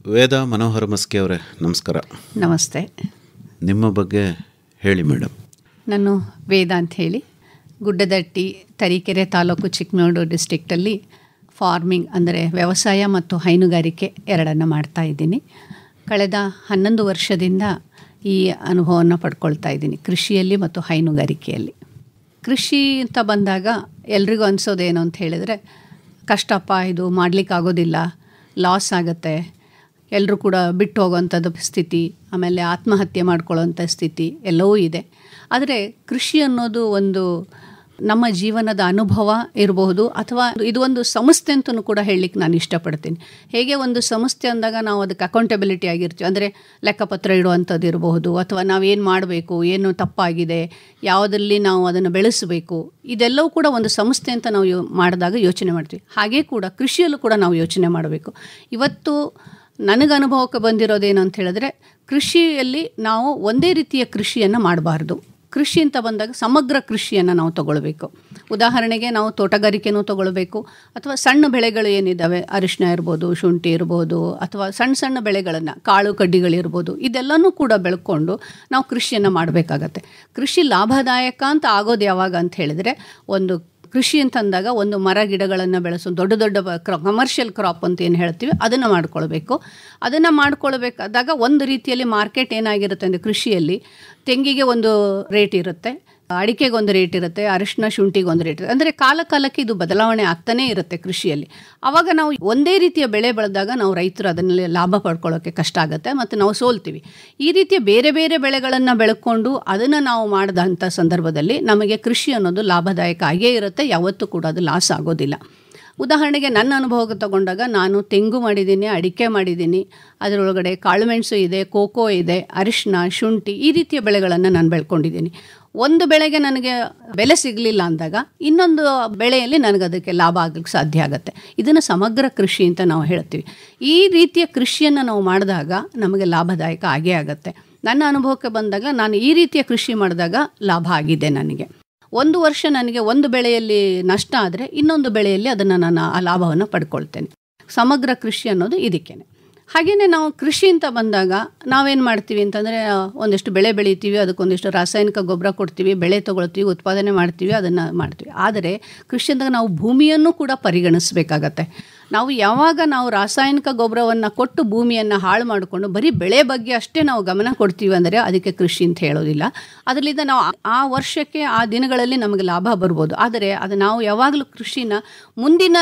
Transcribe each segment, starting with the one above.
ವೇದಾ ಮನೋಹರ ಮಸ್ಕಿ ಅವರೇ, ನಮಸ್ಕಾರ. ನಮಸ್ತೆ. ನಿಮ್ಮ ಬಗ್ಗೆ ಹೇಳಿ ಮೇಡಮ್. ನಾನು ವೇದಾ ಅಂತ ಹೇಳಿ ಗುಡ್ಡದಟ್ಟಿ, ತರೀಕೆರೆ ತಾಲೂಕು, ಚಿಕ್ಕಮಗಳೂರು ಡಿಸ್ಟ್ರಿಕ್ಟಲ್ಲಿ ಫಾರ್ಮಿಂಗ್ ಅಂದರೆ ವ್ಯವಸಾಯ ಮತ್ತು ಹೈನುಗಾರಿಕೆ ಎರಡನ್ನು ಮಾಡ್ತಾ ಇದ್ದೀನಿ. ಕಳೆದ 11 ವರ್ಷದಿಂದ ಈ ಅನುಭವವನ್ನು ಪಡ್ಕೊಳ್ತಾ ಇದ್ದೀನಿ ಕೃಷಿಯಲ್ಲಿ ಮತ್ತು ಹೈನುಗಾರಿಕೆಯಲ್ಲಿ. ಕೃಷಿ ಅಂತ ಬಂದಾಗ ಎಲ್ರಿಗೂ ಅನಿಸೋದೇನು ಅಂತ ಹೇಳಿದರೆ, ಕಷ್ಟಪ್ಪ, ಇದು ಮಾಡಲಿಕ್ಕಾಗೋದಿಲ್ಲ, ಲಾಸ್ ಆಗುತ್ತೆ, ಎಲ್ಲರೂ ಕೂಡ ಬಿಟ್ಟು ಹೋಗೋವಂಥದ್ದು ಸ್ಥಿತಿ, ಆಮೇಲೆ ಆತ್ಮಹತ್ಯೆ ಮಾಡ್ಕೊಳ್ಳೋವಂಥ ಸ್ಥಿತಿ ಎಲ್ಲವೂ ಇದೆ. ಆದರೆ ಕೃಷಿ ಅನ್ನೋದು ಒಂದು ನಮ್ಮ ಜೀವನದ ಅನುಭವ ಇರಬಹುದು, ಅಥವಾ ಇದು ಒಂದು ಸಂಸ್ಥೆ ಅಂತಲೂ ಕೂಡ ಹೇಳಲಿಕ್ಕೆ ನಾನು ಇಷ್ಟಪಡ್ತೀನಿ. ಹೇಗೆ ಒಂದು ಸಂಸ್ಥೆ ಅಂದಾಗ ನಾವು ಅದಕ್ಕೆ ಅಕೌಂಟಬಿಲಿಟಿ ಆಗಿರ್ತೀವಿ, ಅಂದರೆ ಲೆಕ್ಕಪತ್ರ ಇಡುವಂಥದ್ದು ಇರಬಹುದು, ಅಥವಾ ನಾವೇನು ಮಾಡಬೇಕು, ಏನು ತಪ್ಪಾಗಿದೆ, ಯಾವುದರಲ್ಲಿ ನಾವು ಅದನ್ನು ಬೆಳೆಸಬೇಕು, ಇದೆಲ್ಲವೂ ಕೂಡ ಒಂದು ಸಂಸ್ಥೆ ಅಂತ ನಾವು ಮಾಡಿದಾಗ ಯೋಚನೆ ಮಾಡ್ತೀವಿ. ಹಾಗೇ ಕೂಡ ಕೃಷಿಯಲ್ಲೂ ಕೂಡ ನಾವು ಯೋಚನೆ ಮಾಡಬೇಕು. ಇವತ್ತು ನನಗೆ ಅನುಭವಕ್ಕೆ ಬಂದಿರೋದೇನು ಅಂತ ಹೇಳಿದ್ರೆ, ಕೃಷಿಯಲ್ಲಿ ನಾವು ಒಂದೇ ರೀತಿಯ ಕೃಷಿಯನ್ನು ಮಾಡಬಾರ್ದು. ಕೃಷಿ ಅಂತ ಬಂದಾಗ ಸಮಗ್ರ ಕೃಷಿಯನ್ನು ನಾವು ತಗೊಳ್ಬೇಕು. ಉದಾಹರಣೆಗೆ ನಾವು ತೋಟಗಾರಿಕೆನೂ ತಗೊಳ್ಬೇಕು, ಅಥವಾ ಸಣ್ಣ ಬೆಳೆಗಳು ಏನಿದ್ದಾವೆ, ಅರಿಶಿನ ಇರ್ಬೋದು, ಶುಂಠಿ ಇರ್ಬೋದು, ಅಥವಾ ಸಣ್ಣ ಸಣ್ಣ ಬೆಳೆಗಳನ್ನು, ಕಾಳು ಕಡ್ಡಿಗಳಿರ್ಬೋದು, ಇದೆಲ್ಲನೂ ಕೂಡ ಬೆಳ್ಕೊಂಡು ನಾವು ಕೃಷಿಯನ್ನು ಮಾಡಬೇಕಾಗತ್ತೆ. ಕೃಷಿ ಲಾಭದಾಯಕ ಅಂತ ಆಗೋದು ಯಾವಾಗ ಅಂತ ಹೇಳಿದರೆ, ಒಂದು ಕೃಷಿ ಅಂತಂದಾಗ ಒಂದು ಮರ ಗಿಡಗಳನ್ನು ಬೆಳೆಸೋ ದೊಡ್ಡ ದೊಡ್ಡ ಕಮರ್ಷಿಯಲ್ ಕ್ರಾಪ್ ಅಂತ ಏನು ಹೇಳ್ತೀವಿ, ಅದನ್ನು ಮಾಡ್ಕೊಳ್ಬೇಕು. ಅದನ್ನು ಮಾಡ್ಕೊಳ್ಬೇಕಾದಾಗ ಒಂದು ರೀತಿಯಲ್ಲಿ ಮಾರ್ಕೆಟ್ ಏನಾಗಿರುತ್ತೆ ಅಂದರೆ, ಕೃಷಿಯಲ್ಲಿ ತೆಂಗಿಗೆ ಒಂದು ರೇಟ್ ಇರುತ್ತೆ, ಅಡಿಕೆಗೆ ಒಂದು ರೇಟ್ ಇರುತ್ತೆ, ಅರಿಶಿನ ಶುಂಠಿಗೆ ಒಂದು ರೇಟ್ ಇರುತ್ತೆ. ಅಂದರೆ ಕಾಲಕ್ಕೆ ಇದು ಬದಲಾವಣೆ ಆಗ್ತಾನೇ ಇರುತ್ತೆ ಕೃಷಿಯಲ್ಲಿ. ಆವಾಗ ನಾವು ಒಂದೇ ರೀತಿಯ ಬೆಳೆ ಬೆಳೆದಾಗ ನಾವು ರೈತರು ಅದನ್ನಲ್ಲಿ ಲಾಭ ಪಡ್ಕೊಳ್ಳೋಕ್ಕೆ ಕಷ್ಟ ಆಗುತ್ತೆ, ಮತ್ತು ನಾವು ಸೋಲ್ತೀವಿ. ಈ ರೀತಿಯ ಬೇರೆ ಬೇರೆ ಬೆಳೆಗಳನ್ನು ಬೆಳ್ಕೊಂಡು ಅದನ್ನು ನಾವು ಮಾಡಿದಂಥ ಸಂದರ್ಭದಲ್ಲಿ ನಮಗೆ ಕೃಷಿ ಅನ್ನೋದು ಲಾಭದಾಯಕ ಆಗೇ ಇರುತ್ತೆ, ಯಾವತ್ತೂ ಕೂಡ ಅದು ಲಾಸ್ ಆಗೋದಿಲ್ಲ. ಉದಾಹರಣೆಗೆ ನನ್ನ ಅನುಭವಕ್ಕೆ ತಗೊಂಡಾಗ, ನಾನು ತೆಂಗು ಮಾಡಿದ್ದೀನಿ, ಅಡಿಕೆ ಮಾಡಿದ್ದೀನಿ, ಅದರೊಳಗಡೆ ಕಾಳುಮೆಣಸು ಇದೆ, ಕೋಕೋ ಇದೆ, ಅರಿಶಿನ, ಶುಂಠಿ, ಈ ರೀತಿಯ ಬೆಳೆಗಳನ್ನು ನಾನು ಬೆಳ್ಕೊಂಡಿದ್ದೀನಿ. ಒಂದು ಬೆಳೆಗೆ ನನಗೆ ಬೆಲೆ ಸಿಗಲಿಲ್ಲ ಅಂದಾಗ ಇನ್ನೊಂದು ಬೆಳೆಯಲ್ಲಿ ನನಗೆ ಅದಕ್ಕೆ ಲಾಭ ಆಗಲಿಕ್ಕೆ ಸಾಧ್ಯ ಆಗುತ್ತೆ. ಇದನ್ನು ಸಮಗ್ರ ಕೃಷಿ ಅಂತ ನಾವು ಹೇಳ್ತೀವಿ. ಈ ರೀತಿಯ ಕೃಷಿಯನ್ನು ನಾವು ಮಾಡಿದಾಗ ನಮಗೆ ಲಾಭದಾಯಕ ಆಗೇ ಆಗುತ್ತೆ. ನನ್ನ ಅನುಭವಕ್ಕೆ ಬಂದಾಗ ನಾನು ಈ ರೀತಿಯ ಕೃಷಿ ಮಾಡಿದಾಗ ಲಾಭ ಆಗಿದೆ ನನಗೆ. ಒಂದು ವರ್ಷ ನನಗೆ ಒಂದು ಬೆಳೆಯಲ್ಲಿ ನಷ್ಟ ಆದರೆ ಇನ್ನೊಂದು ಬೆಳೆಯಲ್ಲಿ ಅದನ್ನು ನಾನು ಆ ಲಾಭವನ್ನು ಪಡ್ಕೊಳ್ತೇನೆ. ಸಮಗ್ರ ಕೃಷಿ ಅನ್ನೋದು ಇದಕ್ಕೇನೆ. ಹಾಗೆಯೇ ನಾವು ಕೃಷಿ ಅಂತ ಬಂದಾಗ ನಾವೇನು ಮಾಡ್ತೀವಿ ಅಂತಂದರೆ, ಒಂದಿಷ್ಟು ಬೆಳೆ ಬೆಳಿತೀವಿ, ಅದಕ್ಕೊಂದಿಷ್ಟು ರಾಸಾಯನಿಕ ಗೊಬ್ಬರ ಕೊಡ್ತೀವಿ, ಬೆಳೆ ತೊಗೊಳ್ತೀವಿ, ಉತ್ಪಾದನೆ ಮಾಡ್ತೀವಿ, ಅದನ್ನು ಮಾಡ್ತೀವಿ. ಆದರೆ ಕೃಷಿ ಅಂದಾಗ ನಾವು ಭೂಮಿಯನ್ನು ಕೂಡ ಪರಿಗಣಿಸಬೇಕಾಗತ್ತೆ. ನಾವು ಯಾವಾಗ ನಾವು ರಾಸಾಯನಿಕ ಗೊಬ್ಬರವನ್ನು ಕೊಟ್ಟು ಭೂಮಿಯನ್ನು ಹಾಳು ಮಾಡಿಕೊಂಡು ಬರೀ ಬೆಳೆ ಬಗ್ಗೆ ಅಷ್ಟೇ ನಾವು ಗಮನ ಕೊಡ್ತೀವಿ ಅಂದರೆ ಅದಕ್ಕೆ ಕೃಷಿ ಅಂತ ಹೇಳೋದಿಲ್ಲ. ಅದರಿಂದ ನಾವು ಆ ವರ್ಷಕ್ಕೆ ಆ ದಿನಗಳಲ್ಲಿ ನಮಗೆ ಲಾಭ ಬರ್ಬೋದು, ಆದರೆ ಅದು ನಾವು ಯಾವಾಗಲೂ ಕೃಷಿನ ಮುಂದಿನ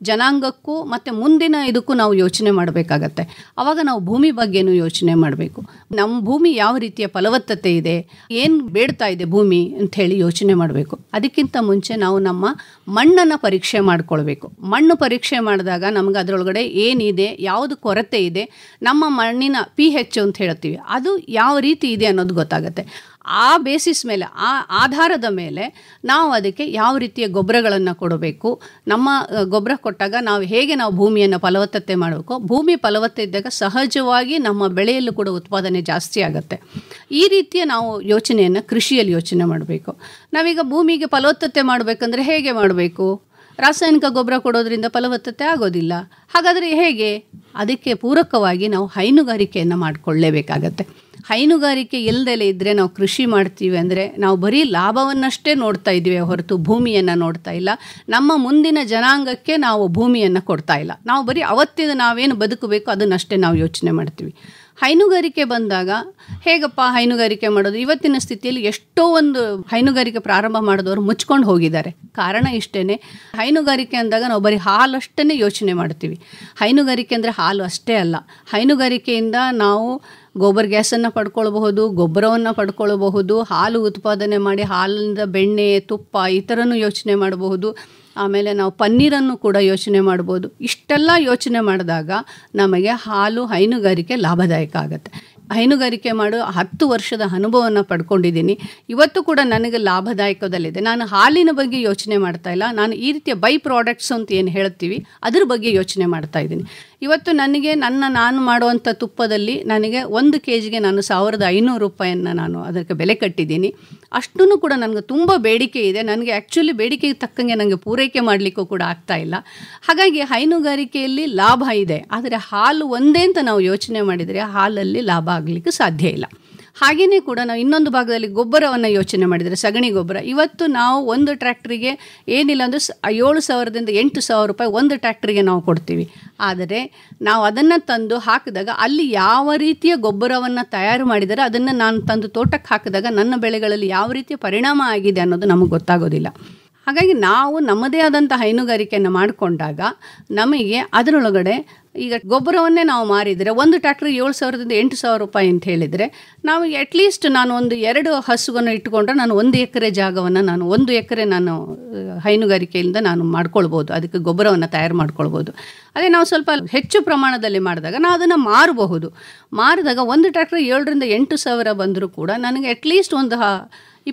ಜನಾಂಗಕ್ಕೂ ಮತ್ತು ಮುಂದಿನ ಇದಕ್ಕೂ ನಾವು ಯೋಚನೆ ಮಾಡಬೇಕಾಗತ್ತೆ. ಆವಾಗ ನಾವು ಭೂಮಿ ಬಗ್ಗೆನೂ ಯೋಚನೆ ಮಾಡಬೇಕು. ನಮ್ಮ ಭೂಮಿ ಯಾವ ರೀತಿಯ ಫಲವತ್ತತೆ ಇದೆ, ಏನು ಬೇಡ್ತಾ ಇದೆ ಭೂಮಿ ಅಂಥೇಳಿ ಯೋಚನೆ ಮಾಡಬೇಕು. ಅದಕ್ಕಿಂತ ಮುಂಚೆ ನಾವು ನಮ್ಮ ಮಣ್ಣನ್ನು ಪರೀಕ್ಷೆ ಮಾಡಿಕೊಳ್ಬೇಕು. ಮಣ್ಣು ಪರೀಕ್ಷೆ ಮಾಡಿದಾಗ ನಮಗೆ ಅದರೊಳಗಡೆ ಏನಿದೆ, ಯಾವುದು ಕೊರತೆ ಇದೆ, ನಮ್ಮ ಮಣ್ಣಿನ pH ಅಂತ ಹೇಳ್ತೀವಿ, ಅದು ಯಾವ ರೀತಿ ಇದೆ ಅನ್ನೋದು ಗೊತ್ತಾಗುತ್ತೆ. ಆ ಬೇಸಿಸ್ ಮೇಲೆ, ಆ ಆಧಾರದ ಮೇಲೆ ನಾವು ಅದಕ್ಕೆ ಯಾವ ರೀತಿಯ ಗೊಬ್ಬರಗಳನ್ನು ಕೊಡಬೇಕು, ನಮ್ಮ ಗೊಬ್ಬರ ಕೊಟ್ಟಾಗ ನಾವು ಭೂಮಿಯನ್ನು ಫಲವತ್ತತೆ ಮಾಡಬೇಕು. ಭೂಮಿ ಫಲವತ್ತತೆ ಇದ್ದಾಗ ಸಹಜವಾಗಿ ನಮ್ಮ ಬೆಳೆಯಲ್ಲೂ ಕೂಡ ಉತ್ಪಾದನೆ ಜಾಸ್ತಿ ಆಗುತ್ತೆ. ಈ ರೀತಿಯ ನಾವು ಯೋಚನೆಯನ್ನು ಕೃಷಿಯಲ್ಲಿ ಯೋಚನೆ ಮಾಡಬೇಕು. ನಾವೀಗ ಭೂಮಿಗೆ ಫಲವತ್ತತೆ ಮಾಡಬೇಕಂದ್ರೆ ಹೇಗೆ ಮಾಡಬೇಕು? ರಾಸಾಯನಿಕ ಗೊಬ್ಬರ ಕೊಡೋದ್ರಿಂದ ಫಲವತ್ತತೆ ಆಗೋದಿಲ್ಲ. ಹಾಗಾದರೆ ಹೇಗೆ? ಅದಕ್ಕೆ ಪೂರಕವಾಗಿ ನಾವು ಹೈನುಗಾರಿಕೆಯನ್ನು ಮಾಡಿಕೊಳ್ಳಲೇಬೇಕಾಗತ್ತೆ. ಹೈನುಗಾರಿಕೆ ಇಲ್ಲದೆಲೆ ಇದ್ದರೆ ನಾವು ಕೃಷಿ ಮಾಡ್ತೀವಿ ಅಂದರೆ ನಾವು ಬರೀ ಲಾಭವನ್ನಷ್ಟೇ ನೋಡ್ತಾ ಇದ್ದೀವಿ ಹೊರತು ಭೂಮಿಯನ್ನು ನೋಡ್ತಾ ಇಲ್ಲ. ನಮ್ಮ ಮುಂದಿನ ಜನಾಂಗಕ್ಕೆ ನಾವು ಭೂಮಿಯನ್ನು ಕೊಡ್ತಾ ಇಲ್ಲ. ನಾವು ಬರೀ ಅವತ್ತಿನ ನಾವೇನು ಬದುಕಬೇಕು ಅದನ್ನಷ್ಟೇ ನಾವು ಯೋಚನೆ ಮಾಡ್ತೀವಿ. ಹೈನುಗಾರಿಕೆ ಬಂದಾಗ ಹೇಗಪ್ಪ ಹೈನುಗಾರಿಕೆ ಮಾಡೋದು? ಇವತ್ತಿನ ಸ್ಥಿತಿಯಲ್ಲಿ ಎಷ್ಟೋ ಒಂದು ಹೈನುಗಾರಿಕೆ ಪ್ರಾರಂಭ ಮಾಡಿದವರು ಮುಚ್ಕೊಂಡು ಹೋಗಿದ್ದಾರೆ. ಕಾರಣ ಇಷ್ಟೇ, ಹೈನುಗಾರಿಕೆ ಅಂದಾಗ ನಾವು ಬರೀ ಹಾಲಷ್ಟೇ ಯೋಚನೆ ಮಾಡ್ತೀವಿ. ಹೈನುಗಾರಿಕೆ ಅಂದರೆ ಹಾಲು ಅಷ್ಟೇ ಅಲ್ಲ. ಹೈನುಗಾರಿಕೆಯಿಂದ ನಾವು ಗೋಬರ್ ಗ್ಯಾಸನ್ನು ಪಡ್ಕೊಳ್ಬಹುದು, ಗೊಬ್ಬರವನ್ನು ಪಡ್ಕೊಳ್ಬಹುದು, ಹಾಲು ಉತ್ಪಾದನೆ ಮಾಡಿ ಹಾಲಿಂದ ಬೆಣ್ಣೆ, ತುಪ್ಪ ಈ ಥರನೂ ಯೋಚನೆ ಮಾಡಬಹುದು. ಆಮೇಲೆ ನಾವು ಪನ್ನೀರನ್ನು ಕೂಡ ಯೋಚನೆ ಮಾಡ್ಬೋದು. ಇಷ್ಟೆಲ್ಲ ಯೋಚನೆ ಮಾಡಿದಾಗ ನಮಗೆ ಹೈನುಗಾರಿಕೆ ಲಾಭದಾಯಕ ಆಗುತ್ತೆ. ಹೈನುಗಾರಿಕೆ ಮಾಡೋ 10 ವರ್ಷದ ಅನುಭವವನ್ನು ಪಡ್ಕೊಂಡಿದ್ದೀನಿ. ಇವತ್ತು ಕೂಡ ನನಗೆ ಲಾಭದಾಯಕದಲ್ಲಿದೆ. ನಾನು ಹಾಲಿನ ಬಗ್ಗೆ ಯೋಚನೆ ಮಾಡ್ತಾ ಇಲ್ಲ, ನಾನು ಈ ರೀತಿಯ ಬೈ ಪ್ರಾಡಕ್ಟ್ಸ್ ಅಂತ ಏನು ಹೇಳ್ತೀವಿ ಅದ್ರ ಬಗ್ಗೆ ಯೋಚನೆ ಮಾಡ್ತಾ ಇದ್ದೀನಿ. ಇವತ್ತು ನನಗೆ ನಾನು ಮಾಡುವಂಥ ತುಪ್ಪದಲ್ಲಿ ನನಗೆ 1 kgಗೆ ನಾನು 1500 ರೂಪಾಯಿಯನ್ನು ನಾನು ಅದಕ್ಕೆ ಬೆಲೆ ಕಟ್ಟಿದ್ದೀನಿ. ಅಷ್ಟೂ ಕೂಡ ನನಗೆ ತುಂಬ ಬೇಡಿಕೆ ಇದೆ. ನನಗೆ ಆ್ಯಕ್ಚುಲಿ ಬೇಡಿಕೆಗೆ ತಕ್ಕಂಗೆ ನನಗೆ ಪೂರೈಕೆ ಮಾಡಲಿಕ್ಕೂ ಕೂಡ ಆಗ್ತಾ ಇಲ್ಲ. ಹಾಗಾಗಿ ಹೈನುಗಾರಿಕೆಯಲ್ಲಿ ಲಾಭ ಇದೆ, ಆದರೆ ಹಾಲು ಒಂದೇ ಅಂತ ನಾವು ಯೋಚನೆ ಮಾಡಿದರೆ ಹಾಲಲ್ಲಿ ಲಾಭ ಆಗಲಿಕ್ಕೆ ಸಾಧ್ಯ ಇಲ್ಲ. ಹಾಗೆಯೇ ಕೂಡ ನಾವು ಇನ್ನೊಂದು ಭಾಗದಲ್ಲಿ ಗೊಬ್ಬರವನ್ನು ಯೋಚನೆ ಮಾಡಿದರೆ, ಸಗಣಿ ಗೊಬ್ಬರ ಇವತ್ತು ನಾವು ಒಂದು ಟ್ರ್ಯಾಕ್ಟ್ರಿಗೆ ಏನಿಲ್ಲ ಅಂದರೆ 7,000ದಿಂದ 8,000 ರೂಪಾಯಿ ಒಂದು ಟ್ರ್ಯಾಕ್ಟ್ರಿಗೆ ನಾವು ಕೊಡ್ತೀವಿ. ಆದರೆ ನಾವು ಅದನ್ನು ತಂದು ಹಾಕಿದಾಗ ಅಲ್ಲಿ ಯಾವ ರೀತಿಯ ಗೊಬ್ಬರವನ್ನು ತಯಾರು ಮಾಡಿದರೆ ಅದನ್ನು ನಾನು ತಂದು ತೋಟಕ್ಕೆ ಹಾಕಿದಾಗ ನನ್ನ ಬೆಳೆಗಳಲ್ಲಿ ಯಾವ ರೀತಿಯ ಪರಿಣಾಮ ಆಗಿದೆ ಅನ್ನೋದು ನಮಗೆ ಗೊತ್ತಾಗೋದಿಲ್ಲ. ಹಾಗಾಗಿ ನಾವು ನಮ್ಮದೇ ಆದಂಥ ಹೈನುಗಾರಿಕೆಯನ್ನು ಮಾಡಿಕೊಂಡಾಗ ನಮಗೆ ಅದರೊಳಗಡೆ ಈಗ ಗೊಬ್ಬರವನ್ನೇ ನಾವು ಮಾರಿದರೆ ಒಂದು ಟ್ರ್ಯಾಕ್ಟ್ರಿಗೆ 7,000ದಿಂದ 8,000 ರೂಪಾಯಿ ಅಂತ ಹೇಳಿದರೆ ನಾವು ಅಟ್ಲೀಸ್ಟ್ ನಾನು ಒಂದು 2 ಹಸುವನ್ನು ಇಟ್ಟುಕೊಂಡ್ರೆ ನಾನು 1 ಎಕರೆ ಜಾಗವನ್ನು ನಾನು 1 ಎಕರೆ ನಾನು ಹೈನುಗಾರಿಕೆಯಿಂದ ನಾನು ಮಾಡ್ಕೊಳ್ಬೋದು, ಅದಕ್ಕೆ ಗೊಬ್ಬರವನ್ನು ತಯಾರು ಮಾಡ್ಕೊಳ್ಬೋದು. ಅದೇ ನಾವು ಸ್ವಲ್ಪ ಹೆಚ್ಚು ಪ್ರಮಾಣದಲ್ಲಿ ಮಾಡಿದಾಗ ನಾವು ಅದನ್ನು ಮಾರಬಹುದು. ಮಾರಿದಾಗ ಒಂದು ಟ್ರ್ಯಾಕ್ಟರ್ 7,000ರಿಂದ 8,000 ಬಂದರೂ ಕೂಡ ನನಗೆ ಅಟ್ಲೀಸ್ಟ್ ಒಂದು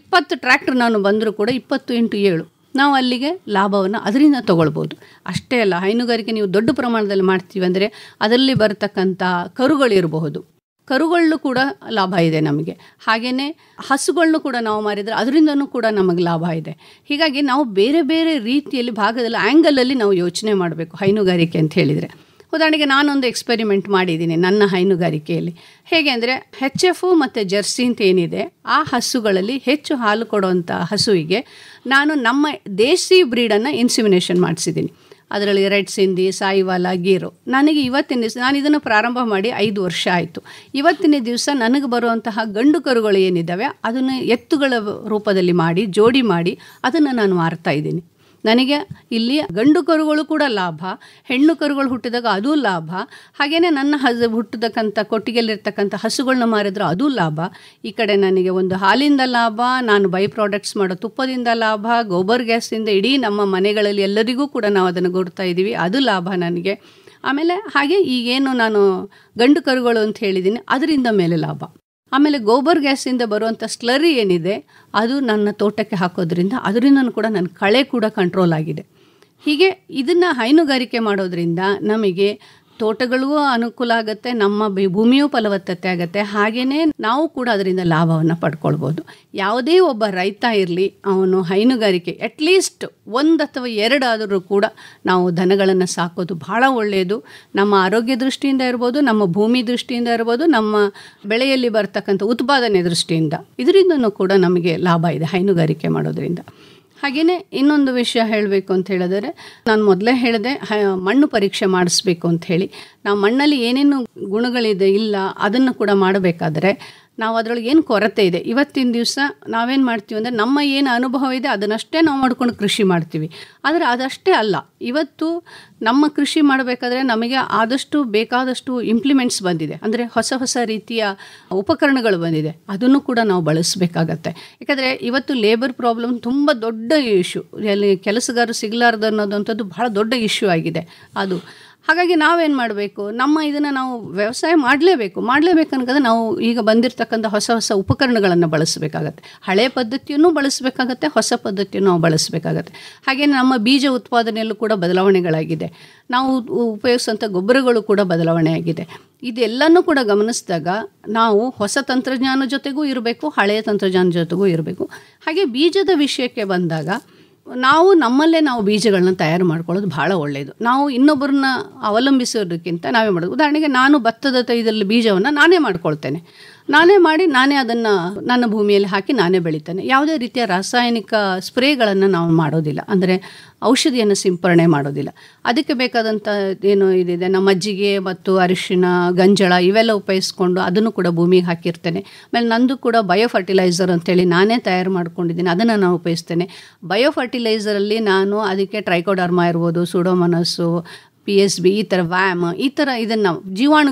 20 ಟ್ರ್ಯಾಕ್ಟರ್ ನಾನು ಬಂದರೂ ಕೂಡ 20 × 7 ನಾವು ಅಲ್ಲಿಗೆ ಲಾಭವನ್ನು ಅದರಿಂದ ತೊಗೊಳ್ಬೋದು. ಅಷ್ಟೇ ಅಲ್ಲ, ಹೈನುಗಾರಿಕೆ ನೀವು ದೊಡ್ಡ ಪ್ರಮಾಣದಲ್ಲಿ ಮಾಡ್ತೀವಿ ಅಂದರೆ ಅದರಲ್ಲಿ ಬರತಕ್ಕಂಥ ಕರುಗಳಿರಬಹುದು, ಕರುಗಳಲ್ಲೂ ಕೂಡ ಲಾಭ ಇದೆ ನಮಗೆ. ಹಾಗೆಯೇ ಹಸುಗಳನ್ನು ಕೂಡ ನಾವು ಮಾರಿದರೆ ಅದರಿಂದನೂ ಕೂಡ ನಮಗೆ ಲಾಭ ಇದೆ. ಹೀಗಾಗಿ ನಾವು ಬೇರೆ ಬೇರೆ ರೀತಿಯಲ್ಲಿ ಭಾಗದಲ್ಲಿ ಆ್ಯಂಗಲಲ್ಲಿ ನಾವು ಯೋಚನೆ ಮಾಡಬೇಕು ಹೈನುಗಾರಿಕೆ ಅಂತ ಹೇಳಿದರೆ. ಉದಾಹರಣೆಗೆ ನಾನೊಂದು ಎಕ್ಸ್ಪೆರಿಮೆಂಟ್ ಮಾಡಿದ್ದೀನಿ ನನ್ನ ಹೈನುಗಾರಿಕೆಯಲ್ಲಿ. ಹೇಗೆ ಅಂದರೆ HF ಮತ್ತು ಜರ್ಸಿ ಅಂತ ಏನಿದೆ, ಆ ಹಸುಗಳಲ್ಲಿ ಹೆಚ್ಚು ಹಾಲು ಕೊಡುವಂಥ ಹಸುವಿಗೆ ನಾನು ನಮ್ಮ ದೇಸಿ ಬ್ರೀಡನ್ನು ಇನ್ಸಿಮಿನೇಷನ್ ಮಾಡಿಸಿದ್ದೀನಿ. ಅದರಲ್ಲಿ ರೆಡ್ ಸಿಂಧಿ, ಸಾಯಿವಾಲ, ಗೀರು. ನನಗೆ ಇವತ್ತಿನ ದಿವಸ ನಾನು ಇದನ್ನು ಪ್ರಾರಂಭ ಮಾಡಿ 5 ವರ್ಷ ಆಯಿತು. ಇವತ್ತಿನ ದಿವಸ ನನಗೆ ಬರುವಂತಹ ಗಂಡು ಕರುಗಳು ಏನಿದ್ದಾವೆ ಅದನ್ನು ಎತ್ತುಗಳ ರೂಪದಲ್ಲಿ ಮಾಡಿ ಜೋಡಿ ಮಾಡಿ ಅದನ್ನು ನಾನು ಮಾರ್ತಾಯಿದ್ದೀನಿ. ನನಗೆ ಇಲ್ಲಿ ಗಂಡು ಕರುಗಳು ಕೂಡ ಲಾಭ, ಹೆಣ್ಣು ಕರುಗಳು ಹುಟ್ಟಿದಾಗ ಅದೂ ಲಾಭ. ಹಾಗೆಯೇ ನನ್ನ ಹುಟ್ಟಿದಕ್ಕಂಥ ಕೊಟ್ಟಿಗೆಯಲ್ಲಿರ್ತಕ್ಕಂಥ ಹಸುಗಳನ್ನ ಮಾರಿದ್ರೆ ಅದೂ ಲಾಭ. ಈ ಕಡೆ ನನಗೆ ಒಂದು ಹಾಲಿಂದ ಲಾಭ, ನಾನು ಬೈ ಪ್ರಾಡಕ್ಟ್ಸ್ ಮಾಡೋ ತುಪ್ಪದಿಂದ ಲಾಭ, ಗೋಬರ್ ಗ್ಯಾಸಿಂದ ಇಡೀ ನಮ್ಮ ಮನೆಗಳಲ್ಲಿ ಎಲ್ಲರಿಗೂ ಕೂಡ ನಾವು ಅದನ್ನು ಕೊಡ್ತಾ ಇದ್ದೀವಿ, ಅದು ಲಾಭ ನನಗೆ. ಆಮೇಲೆ ಹಾಗೆ ಈಗೇನು ನಾನು ಗಂಡು ಕರುಗಳು ಅಂತ ಹೇಳಿದ್ದೀನಿ ಅದರಿಂದ ಮೇಲೆ ಲಾಭ. ಆಮೇಲೆ ಗೋಬರ್ ಗ್ಯಾಸಿಂದ ಬರುವಂಥ ಸ್ಲರಿ ಏನಿದೆ ಅದು ನನ್ನ ತೋಟಕ್ಕೆ ಹಾಕೋದ್ರಿಂದ ಅದರಿಂದನೂ ಕೂಡ ನನ್ನ ಕಳೆ ಕೂಡ ಕಂಟ್ರೋಲ್ ಆಗಿದೆ. ಹೀಗೆ ಇದನ್ನು ಹೈನುಗಾರಿಕೆ ಮಾಡೋದ್ರಿಂದ ನಮಗೆ ತೋಟಗಳಿಗೂ ಅನುಕೂಲ ಆಗುತ್ತೆ, ನಮ್ಮ ಭೂಮಿಯೂ ಫಲವತ್ತತೆ ಆಗುತ್ತೆ, ಹಾಗೆಯೇ ನಾವು ಕೂಡ ಅದರಿಂದ ಲಾಭವನ್ನು ಪಡ್ಕೊಳ್ಬೋದು. ಯಾವುದೇ ಒಬ್ಬ ರೈತ ಇರಲಿ, ಅವನು ಹೈನುಗಾರಿಕೆ ಅಟ್ಲೀಸ್ಟ್ 1 ಅಥವಾ 2 ಆದರೂ ಕೂಡ ನಾವು ದನಗಳನ್ನು ಸಾಕೋದು ಭಾಳ ಒಳ್ಳೆಯದು. ನಮ್ಮ ಆರೋಗ್ಯ ದೃಷ್ಟಿಯಿಂದ ಇರ್ಬೋದು, ನಮ್ಮ ಭೂಮಿ ದೃಷ್ಟಿಯಿಂದ ಇರ್ಬೋದು, ನಮ್ಮ ಬೆಳೆಯಲ್ಲಿ ಬರ್ತಕ್ಕಂಥ ಉತ್ಪಾದನೆ ದೃಷ್ಟಿಯಿಂದ ಇದರಿಂದನೂ ಕೂಡ ನಮಗೆ ಲಾಭ ಇದೆ ಹೈನುಗಾರಿಕೆ ಮಾಡೋದ್ರಿಂದ. ಹಾಗೆಯೇ ಇನ್ನೊಂದು ವಿಷಯ ಹೇಳಬೇಕು ಅಂತ ಹೇಳಿದರೆ, ನಾನು ಮೊದಲೇ ಹೇಳಿದೆ ಮಣ್ಣು ಪರೀಕ್ಷೆ ಮಾಡಿಸ್ಬೇಕು ಅಂತ ಹೇಳಿ. ನಾವು ಮಣ್ಣಲ್ಲಿ ಏನೇನು ಗುಣಗಳಿದೆ ಇಲ್ಲ ಅದನ್ನು ಕೂಡ ಮಾಡಬೇಕಾದ್ರೆ ನಾವು ಅದರೊಳಗೆ ಏನು ಕೊರತೆ ಇದೆ, ಇವತ್ತಿನ ದಿವಸ ನಾವೇನು ಮಾಡ್ತೀವಿ ಅಂದರೆ ನಮ್ಮ ಏನು ಅನುಭವ ಇದೆ ಅದನ್ನಷ್ಟೇ ನಾವು ಮಾಡ್ಕೊಂಡು ಕೃಷಿ ಮಾಡ್ತೀವಿ. ಆದರೆ ಅದಷ್ಟೇ ಅಲ್ಲ, ಇವತ್ತು ನಮ್ಮ ಕೃಷಿ ಮಾಡಬೇಕಾದ್ರೆ ನಮಗೆ ಆದಷ್ಟು ಬೇಕಾದಷ್ಟು ಇಂಪ್ಲಿಮೆಂಟ್ಸ್ ಬಂದಿದೆ, ಅಂದರೆ ಹೊಸ ಹೊಸ ರೀತಿಯ ಉಪಕರಣಗಳು ಬಂದಿದೆ, ಅದನ್ನು ಕೂಡ ನಾವು ಬಳಸಬೇಕಾಗತ್ತೆ. ಯಾಕಂದರೆ ಇವತ್ತು ಲೇಬರ್ ಪ್ರಾಬ್ಲಮ್ ತುಂಬ ದೊಡ್ಡ ಇಶ್ಯೂ, ಅಲ್ಲಿ ಕೆಲಸಗಾರರು ಸಿಗಲಾರ್ದು ಅನ್ನೋದಂಥದ್ದು ಬಹಳ ದೊಡ್ಡ ಇಶ್ಯೂ ಆಗಿದೆ ಅದು. ಹಾಗಾಗಿ ನಾವೇನು ಮಾಡಬೇಕು, ನಮ್ಮ ಇದನ್ನು ನಾವು ವ್ಯವಸಾಯ ಮಾಡಲೇಬೇಕನ್ಕಂದ್ರೆ ನಾವು ಈಗ ಬಂದಿರತಕ್ಕಂಥ ಹೊಸ ಹೊಸ ಉಪಕರಣಗಳನ್ನು ಬಳಸಬೇಕಾಗತ್ತೆ. ಹಳೆ ಪದ್ಧತಿಯನ್ನು ಬಳಸಬೇಕಾಗತ್ತೆ, ಹೊಸ ಪದ್ಧತಿಯನ್ನು ನಾವು ಬಳಸಬೇಕಾಗತ್ತೆ. ಹಾಗೆಯೇ ನಮ್ಮ ಬೀಜ ಉತ್ಪಾದನೆಯಲ್ಲೂ ಕೂಡ ಬದಲಾವಣೆಗಳಾಗಿದೆ, ನಾವು ಉಪಯೋಗಿಸುವಂಥ ಗೊಬ್ಬರಗಳು ಕೂಡ ಬದಲಾವಣೆ ಆಗಿದೆ. ಇದೆಲ್ಲನೂ ಕೂಡ ಗಮನಿಸಿದಾಗ ನಾವು ಹೊಸ ತಂತ್ರಜ್ಞಾನ ಜೊತೆಗೂ ಇರಬೇಕು, ಹಳೆಯ ತಂತ್ರಜ್ಞಾನ ಜೊತೆಗೂ ಇರಬೇಕು. ಹಾಗೆ ಬೀಜದ ವಿಷಯಕ್ಕೆ ಬಂದಾಗ ನಾವು ನಮ್ಮಲ್ಲೇ ನಾವು ಬೀಜಗಳನ್ನ ತಯಾರು ಮಾಡ್ಕೊಳ್ಳೋದು ಭಾಳ ಒಳ್ಳೆಯದು. ನಾವು ಇನ್ನೊಬ್ಬರನ್ನ ಅವಲಂಬಿಸೋದಕ್ಕಿಂತ ನಾವೇ ಮಾಡೋದು. ಉದಾಹರಣೆಗೆ ನಾನು ಭತ್ತದ ಇದರಲ್ಲಿ ಬೀಜವನ್ನು ನಾನೇ ಮಾಡ್ಕೊಳ್ತೇನೆ, ನಾನೇ ಮಾಡಿ ನಾನೇ ಅದನ್ನು ನನ್ನ ಭೂಮಿಯಲ್ಲಿ ಹಾಕಿ ನಾನೇ ಬೆಳಿತೇನೆ. ಯಾವುದೇ ರೀತಿಯ ರಾಸಾಯನಿಕ ಸ್ಪ್ರೇಗಳನ್ನು ನಾವು ಮಾಡೋದಿಲ್ಲ, ಅಂದರೆ ಔಷಧಿಯನ್ನು ಸಿಂಪರಣೆ ಮಾಡೋದಿಲ್ಲ. ಅದಕ್ಕೆ ಬೇಕಾದಂಥ ಏನು ಇದಿದೆ, ನಮ್ಮ ಮಜ್ಜಿಗೆ ಮತ್ತು ಅರಿಶಿಣ, ಗಂಜಳ ಇವೆಲ್ಲ ಉಪಯೋಗಿಸ್ಕೊಂಡು ಅದನ್ನು ಕೂಡ ಭೂಮಿಗೆ ಹಾಕಿರ್ತೇನೆ. ಆಮೇಲೆ ನಂದು ಕೂಡ ಬಯೋ ಫರ್ಟಿಲೈಸರ್ ಅಂತೇಳಿ ನಾನೇ ತಯಾರು ಮಾಡ್ಕೊಂಡಿದ್ದೀನಿ, ಅದನ್ನು ನಾನು ಉಪಯೋಗಿಸ್ತೇನೆ. ಬಯೋ ಫರ್ಟಿಲೈಸರಲ್ಲಿ ನಾನು ಅದಕ್ಕೆ ಟ್ರೈಕೋಡರ್ಮಾ ಇರ್ಬೋದು, ಸೂಡೋಮೋನಾಸು, PSB, ಈ ಥರ ವ್ಯಾಮ್, ಈ ಥರ ಇದನ್ನು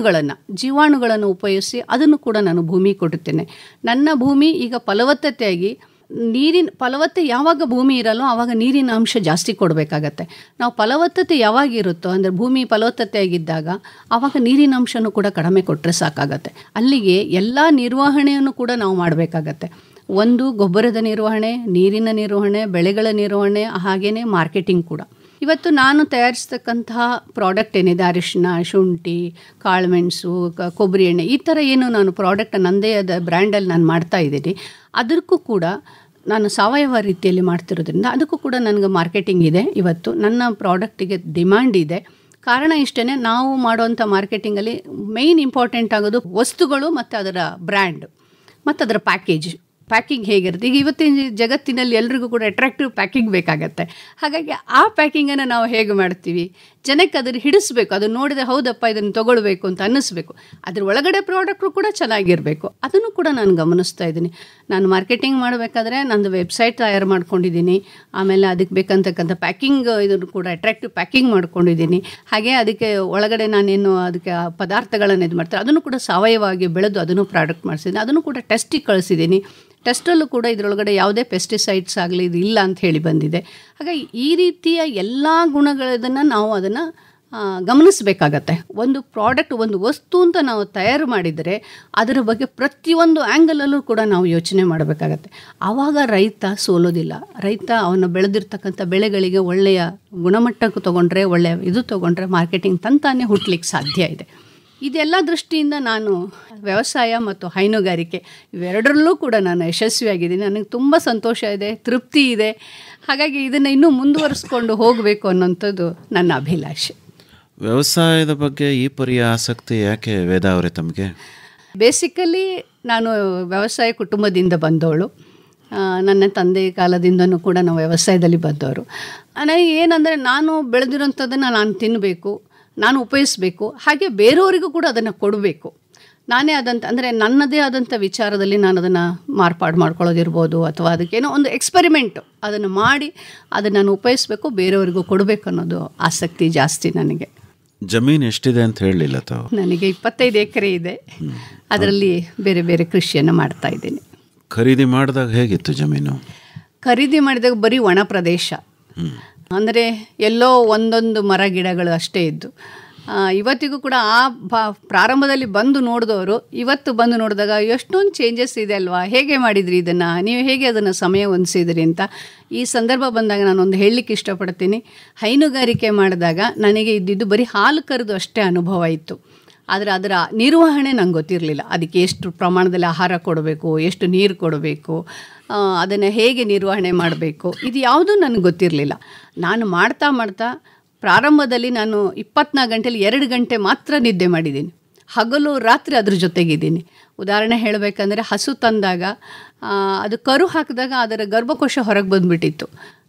ಜೀವಾಣುಗಳನ್ನು ಉಪಯೋಗಿಸಿ ಅದನ್ನು ಕೂಡ ನಾನು ಭೂಮಿಗೆ ಕೊಡುತ್ತೇನೆ. ನನ್ನ ಭೂಮಿ ಈಗ ಫಲವತ್ತತೆಯಾಗಿ, ನೀರಿನ ಫಲವತ್ತೆ ಯಾವಾಗ ಭೂಮಿ ಇರಲ್ಲೋ ಆವಾಗ ನೀರಿನ ಅಂಶ ಜಾಸ್ತಿ ಕೊಡಬೇಕಾಗತ್ತೆ. ನಾವು ಫಲವತ್ತತೆ ಯಾವಾಗ ಇರುತ್ತೋ ಅಂದರೆ ಭೂಮಿ ಫಲವತ್ತತೆಯಾಗಿದ್ದಾಗ ಆವಾಗ ನೀರಿನ ಅಂಶನೂ ಕೂಡ ಕಡಿಮೆ ಕೊಟ್ಟರೆ ಸಾಕಾಗತ್ತೆ. ಅಲ್ಲಿಗೆ ಎಲ್ಲ ನಿರ್ವಹಣೆಯನ್ನು ಕೂಡ ನಾವು ಮಾಡಬೇಕಾಗತ್ತೆ. ಒಂದು ಗೊಬ್ಬರದ ನಿರ್ವಹಣೆ, ನೀರಿನ ನಿರ್ವಹಣೆ, ಬೆಳೆಗಳ ನಿರ್ವಹಣೆ, ಹಾಗೆಯೇ ಮಾರ್ಕೆಟಿಂಗ್ ಕೂಡ. ಇವತ್ತು ನಾನು ತಯಾರಿಸ್ತಕ್ಕಂತಹ ಪ್ರಾಡಕ್ಟ್ ಏನಿದೆ, ಅರಿಶಿನ, ಶುಂಠಿ, ಕಾಳುಮೆಣಸು, ಕೊಬ್ಬರಿ ಎಣ್ಣೆ, ಈ ಥರ ಏನು ನಾನು ಪ್ರಾಡಕ್ಟ್ ನನ್ನದೇ ಆದ ಬ್ರ್ಯಾಂಡಲ್ಲಿ ನಾನು ಮಾಡ್ತಾ ಇದ್ದೀನಿ, ಅದಕ್ಕೂ ಕೂಡ ನಾನು ಸಾವಯವ ರೀತಿಯಲ್ಲಿ ಮಾಡ್ತಿರೋದ್ರಿಂದ ಅದಕ್ಕೂ ಕೂಡ ನನಗೆ ಮಾರ್ಕೆಟಿಂಗ್ ಇದೆ. ಇವತ್ತು ನನ್ನ ಪ್ರಾಡಕ್ಟಿಗೆ ಡಿಮ್ಯಾಂಡ್ ಇದೆ. ಕಾರಣ ಇಷ್ಟೇ, ನಾವು ಮಾಡುವಂಥ ಮಾರ್ಕೆಟಿಂಗಲ್ಲಿ ಮೇಯ್ನ್ ಇಂಪಾರ್ಟೆಂಟ್ ಆಗೋದು ವಸ್ತುಗಳು ಮತ್ತು ಅದರ ಬ್ರ್ಯಾಂಡ್ ಮತ್ತು ಅದರ ಪ್ಯಾಕಿಂಗ್ ಹೇಗಿರುತ್ತೆ. ಈಗ ಇವತ್ತಿನ ಜಗತ್ತಿನಲ್ಲಿ ಎಲ್ರಿಗೂ ಕೂಡ ಅಟ್ರಾಕ್ಟಿವ್ ಪ್ಯಾಕಿಂಗ್ ಬೇಕಾಗತ್ತೆ. ಹಾಗಾಗಿ ಆ ಪ್ಯಾಕಿಂಗನ್ನು ನಾವು ಹೇಗೆ ಮಾಡ್ತೀವಿ, ಜನಕ್ಕೆ ಅದನ್ನು ಹಿಡಿಸ್ಬೇಕು, ಅದನ್ನು ನೋಡಿದರೆ ಹೌದಪ್ಪ ಇದನ್ನು ತೊಗೊಳ್ಬೇಕು ಅಂತ ಅನ್ನಿಸ್ಬೇಕು. ಅದ್ರ ಒಳಗಡೆ ಪ್ರಾಡಕ್ಟು ಕೂಡ ಚೆನ್ನಾಗಿರಬೇಕು, ಅದನ್ನು ಕೂಡ ನಾನು ಗಮನಿಸ್ತಾ ಇದ್ದೀನಿ. ನಾನು ಮಾರ್ಕೆಟಿಂಗ್ ಮಾಡಬೇಕಾದ್ರೆ ನಂದು ವೆಬ್ಸೈಟ್ ತಯಾರು ಮಾಡ್ಕೊಂಡಿದ್ದೀನಿ. ಆಮೇಲೆ ಅದಕ್ಕೆ ಬೇಕಂತಕ್ಕಂಥ ಪ್ಯಾಕಿಂಗ್ ಇದನ್ನು ಕೂಡ ಅಟ್ರಾಕ್ಟಿವ್ ಪ್ಯಾಕಿಂಗ್ ಮಾಡ್ಕೊಂಡಿದ್ದೀನಿ. ಹಾಗೆ ಅದಕ್ಕೆ ಒಳಗಡೆ ನಾನೇನು ಅದಕ್ಕೆ ಪದಾರ್ಥಗಳನ್ನು ಇದು ಮಾಡ್ತಾರೆ ಅದನ್ನು ಕೂಡ ಸಾವಯವಾಗಿ ಬೆಳೆದು ಅದನ್ನು ಪ್ರಾಡಕ್ಟ್ ಮಾಡಿಸಿದ್ದೀನಿ. ಅದನ್ನು ಕೂಡ ಟೆಸ್ಟಿಗೆ ಕಳಿಸಿದ್ದೀನಿ. ಟೆಸ್ಟಲ್ಲೂ ಕೂಡ ಇದರೊಳಗಡೆ ಯಾವುದೇ ಪೆಸ್ಟಿಸೈಡ್ಸ್ ಆಗಲಿ ಇದು ಇಲ್ಲ ಅಂತ ಹೇಳಿ ಬಂದಿದೆ. ಹಾಗಾಗಿ ಈ ರೀತಿಯ ಎಲ್ಲ ಗುಣಗಳದನ್ನು ನಾವು ಅದನ್ನು ಗಮನಿಸಬೇಕಾಗತ್ತೆ. ಒಂದು ಪ್ರಾಡಕ್ಟ್, ಒಂದು ವಸ್ತು ಅಂತ ನಾವು ತಯಾರು ಮಾಡಿದರೆ ಅದರ ಬಗ್ಗೆ ಪ್ರತಿಯೊಂದು ಆ್ಯಂಗಲಲ್ಲೂ ಕೂಡ ನಾವು ಯೋಚನೆ ಮಾಡಬೇಕಾಗತ್ತೆ. ಆವಾಗ ರೈತ ಸೋಲೋದಿಲ್ಲ. ರೈತ ಅವನು ಬೆಳೆದಿರ್ತಕ್ಕಂಥ ಬೆಳೆಗಳಿಗೆ ಒಳ್ಳೆಯ ಗುಣಮಟ್ಟಕ್ಕೆ ತೊಗೊಂಡ್ರೆ, ಒಳ್ಳೆಯ ಇದು ತೊಗೊಂಡ್ರೆ ಮಾರ್ಕೆಟಿಂಗ್ ತಂತಾನೇ ಹುಟ್ಟಲಿಕ್ಕೆ ಸಾಧ್ಯ ಇದೆ. ಇದೆಲ್ಲ ದೃಷ್ಟಿಯಿಂದ ನಾನು ವ್ಯವಸಾಯ ಮತ್ತು ಹೈನುಗಾರಿಕೆ ಇವೆರಡರಲ್ಲೂ ಕೂಡ ನಾನು ಯಶಸ್ವಿಯಾಗಿದ್ದೀನಿ. ನನಗೆ ತುಂಬ ಸಂತೋಷ ಇದೆ, ತೃಪ್ತಿ ಇದೆ. ಹಾಗಾಗಿ ಇದನ್ನು ಇನ್ನೂ ಮುಂದುವರಿಸ್ಕೊಂಡು ಹೋಗಬೇಕು ಅನ್ನೋಂಥದ್ದು ನನ್ನ ಅಭಿಲಾಷೆ. ವ್ಯವಸಾಯದ ಬಗ್ಗೆ ಈ ಪರಿಯ ಆಸಕ್ತಿ ಯಾಕೆ ವೇದಾ ಅವರೇ ತಮಗೆ? ಬೇಸಿಕಲಿ ನಾನು ವ್ಯವಸಾಯ ಕುಟುಂಬದಿಂದ ಬಂದವಳು. ನನ್ನ ತಂದೆ ಕಾಲದಿಂದನೂ ಕೂಡ ನಾವು ವ್ಯವಸಾಯದಲ್ಲಿ ಬಂದವರು. ನನಗೆ ಏನಂದರೆ, ನಾನು ಬೆಳೆದಿರೋಂಥದ್ದನ್ನು ನಾನು ತಿನ್ನಬೇಕು, ನಾನು ಉಪಯೋಗಿಸ್ಬೇಕು, ಹಾಗೆ ಬೇರೆಯವರಿಗೂ ಕೂಡ ಅದನ್ನು ಕೊಡಬೇಕು. ನಾನೇ ಆದಂಥ ಅಂದರೆ ನನ್ನದೇ ಆದಂಥ ವಿಚಾರದಲ್ಲಿ ನಾನು ಅದನ್ನು ಮಾರ್ಪಾಡು ಮಾಡ್ಕೊಳ್ಳೋದಿರ್ಬೋದು, ಅಥವಾ ಅದಕ್ಕೇನೋ ಒಂದು ಎಕ್ಸ್ಪೆರಿಮೆಂಟು ಅದನ್ನು ಮಾಡಿ ಅದನ್ನು ನಾನು ಉಪಯೋಗಿಸ್ಬೇಕು, ಬೇರೆಯವರಿಗೂ ಕೊಡಬೇಕು ಅನ್ನೋದು ಆಸಕ್ತಿ ಜಾಸ್ತಿ ನನಗೆ. ಜಮೀನು ಎಷ್ಟಿದೆ ಅಂತ ಹೇಳಲಿಲ್ಲ ತಾವು? ನನಗೆ 25 ಎಕರೆ ಇದೆ. ಅದರಲ್ಲಿ ಬೇರೆ ಬೇರೆ ಕೃಷಿಯನ್ನು ಮಾಡ್ತಾ ಇದ್ದೀನಿ. ಖರೀದಿ ಮಾಡಿದಾಗ ಹೇಗಿತ್ತು ಜಮೀನು? ಖರೀದಿ ಮಾಡಿದಾಗ ಬರೀ ಒಣ ಪ್ರದೇಶ, ಅಂದರೆ ಎಲ್ಲೋ ಒಂದೊಂದು ಮರ ಗಿಡಗಳು ಅಷ್ಟೇ ಇದ್ದು. ಇವತ್ತಿಗೂ ಕೂಡ ಪ್ರಾರಂಭದಲ್ಲಿ ಬಂದು ನೋಡಿದವರು ಇವತ್ತು ಬಂದು ನೋಡಿದಾಗ ಎಷ್ಟೊಂದು ಚೇಂಜಸ್ ಇದೆ ಅಲ್ವಾ, ಹೇಗೆ ಮಾಡಿದ್ರಿ ಇದನ್ನು, ನೀವು ಹೇಗೆ ಅದನ್ನು ಸಮಯ ಹೊಂದಿಸಿದ್ರಿ ಅಂತ. ಈ ಸಂದರ್ಭ ಬಂದಾಗ ನಾನೊಂದು ಹೇಳಲಿಕ್ಕೆ ಇಷ್ಟಪಡ್ತೀನಿ. ಹೈನುಗಾರಿಕೆ ಮಾಡಿದಾಗ ನನಗೆ ಇದ್ದಿದ್ದು ಬರೀ ಹಾಲು ಕರೆದು ಅಷ್ಟೇ ಅನುಭವ ಇತ್ತು. ಆದರೆ ಅದರ ನಿರ್ವಹಣೆ ನಂಗೆ ಗೊತ್ತಿರಲಿಲ್ಲ. ಅದಕ್ಕೆ ಎಷ್ಟು ಪ್ರಮಾಣದಲ್ಲಿ ಆಹಾರ ಕೊಡಬೇಕು, ಎಷ್ಟು ನೀರು ಕೊಡಬೇಕು, ಅದನ್ನು ಹೇಗೆ ನಿರ್ವಹಣೆ ಮಾಡಬೇಕು, ಇದು ಯಾವುದೂ ನನಗೆ ಗೊತ್ತಿರಲಿಲ್ಲ. ನಾನು ಮಾಡ್ತಾ ಪ್ರಾರಂಭದಲ್ಲಿ ನಾನು 24 ಗಂಟೆಯಲ್ಲಿ 2 ಗಂಟೆ ಮಾತ್ರ ನಿದ್ದೆ ಮಾಡಿದ್ದೀನಿ. ಹಗಲು ರಾತ್ರಿ ಅದ್ರ ಜೊತೆಗಿದ್ದೀನಿ. ಉದಾಹರಣೆ ಹೇಳಬೇಕಂದ್ರೆ, ಹಸು ತಂದಾಗ ಅದು ಕರು ಹಾಕಿದಾಗ ಅದರ ಗರ್ಭಕೋಶ ಹೊರಗೆ ಬಂದುಬಿಟ್ಟಿತ್ತು.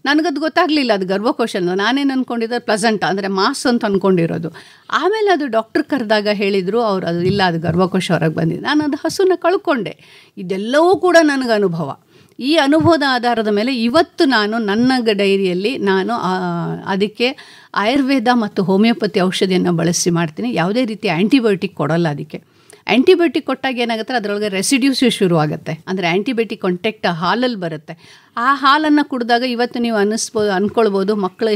ನನಗದು ಗೊತ್ತಾಗಲಿಲ್ಲ ಅದು ಗರ್ಭಕೋಶ. ನಾನೇನು ಅಂದ್ಕೊಂಡಿದ್ದೆ ಪ್ಲಸೆಂಟ್ ಅಂದರೆ ಮಾಸ್ ಅಂತ ಅಂದ್ಕೊಂಡಿರೋದು. ಆಮೇಲೆ ಅದು ಡಾಕ್ಟ್ರ್ ಕರೆದಾಗ ಹೇಳಿದರು ಅವರು, ಅದು ಇಲ್ಲ, ಅದು ಗರ್ಭಕೋಶ ಹೊರಗೆ ಬಂದಿದೆ. ನಾನು ಅದು ಹಸುನ ಕಳ್ಕೊಂಡೆ. ಇದೆಲ್ಲವೂ ಕೂಡ ನನಗೆ ಅನುಭವ. ಈ ಅನುಭವದ ಆಧಾರದ ಮೇಲೆ ಇವತ್ತು ನಾನು ನನ್ನ ಡೈರಿಯಲ್ಲಿ ನಾನು ಅದಕ್ಕೆ ಆಯುರ್ವೇದ ಮತ್ತು ಹೋಮಿಯೋಪತಿ ಔಷಧಿಯನ್ನು ಬಳಸಿ ಮಾಡ್ತೀನಿ. ಯಾವುದೇ ರೀತಿ ಆ್ಯಂಟಿಬಯೋಟಿಕ್ ಕೊಡೋಲ್ಲ. ಅದಕ್ಕೆ ಆ್ಯಂಟಿಬಯೋಟಿಕ್ ಕೊಟ್ಟಾಗ ಏನಾಗುತ್ತೆ, ಅದರೊಳಗೆ ರೆಸಿಡ್ಯೂಸ್ ಶುರು ಆಗುತ್ತೆ. ಅಂದರೆ ಆ್ಯಂಟಿಬಯೋಟಿಕ್ ಕಾಂಟ್ಯಾಕ್ಟ್ ಹಾಲಲ್ಲಿ ಬರುತ್ತೆ. ಆ ಹಾಲನ್ನು ಕುಡಿದಾಗ ಇವತ್ತು ನೀವು ಅಂದ್ಕೊಳ್ಬೋದು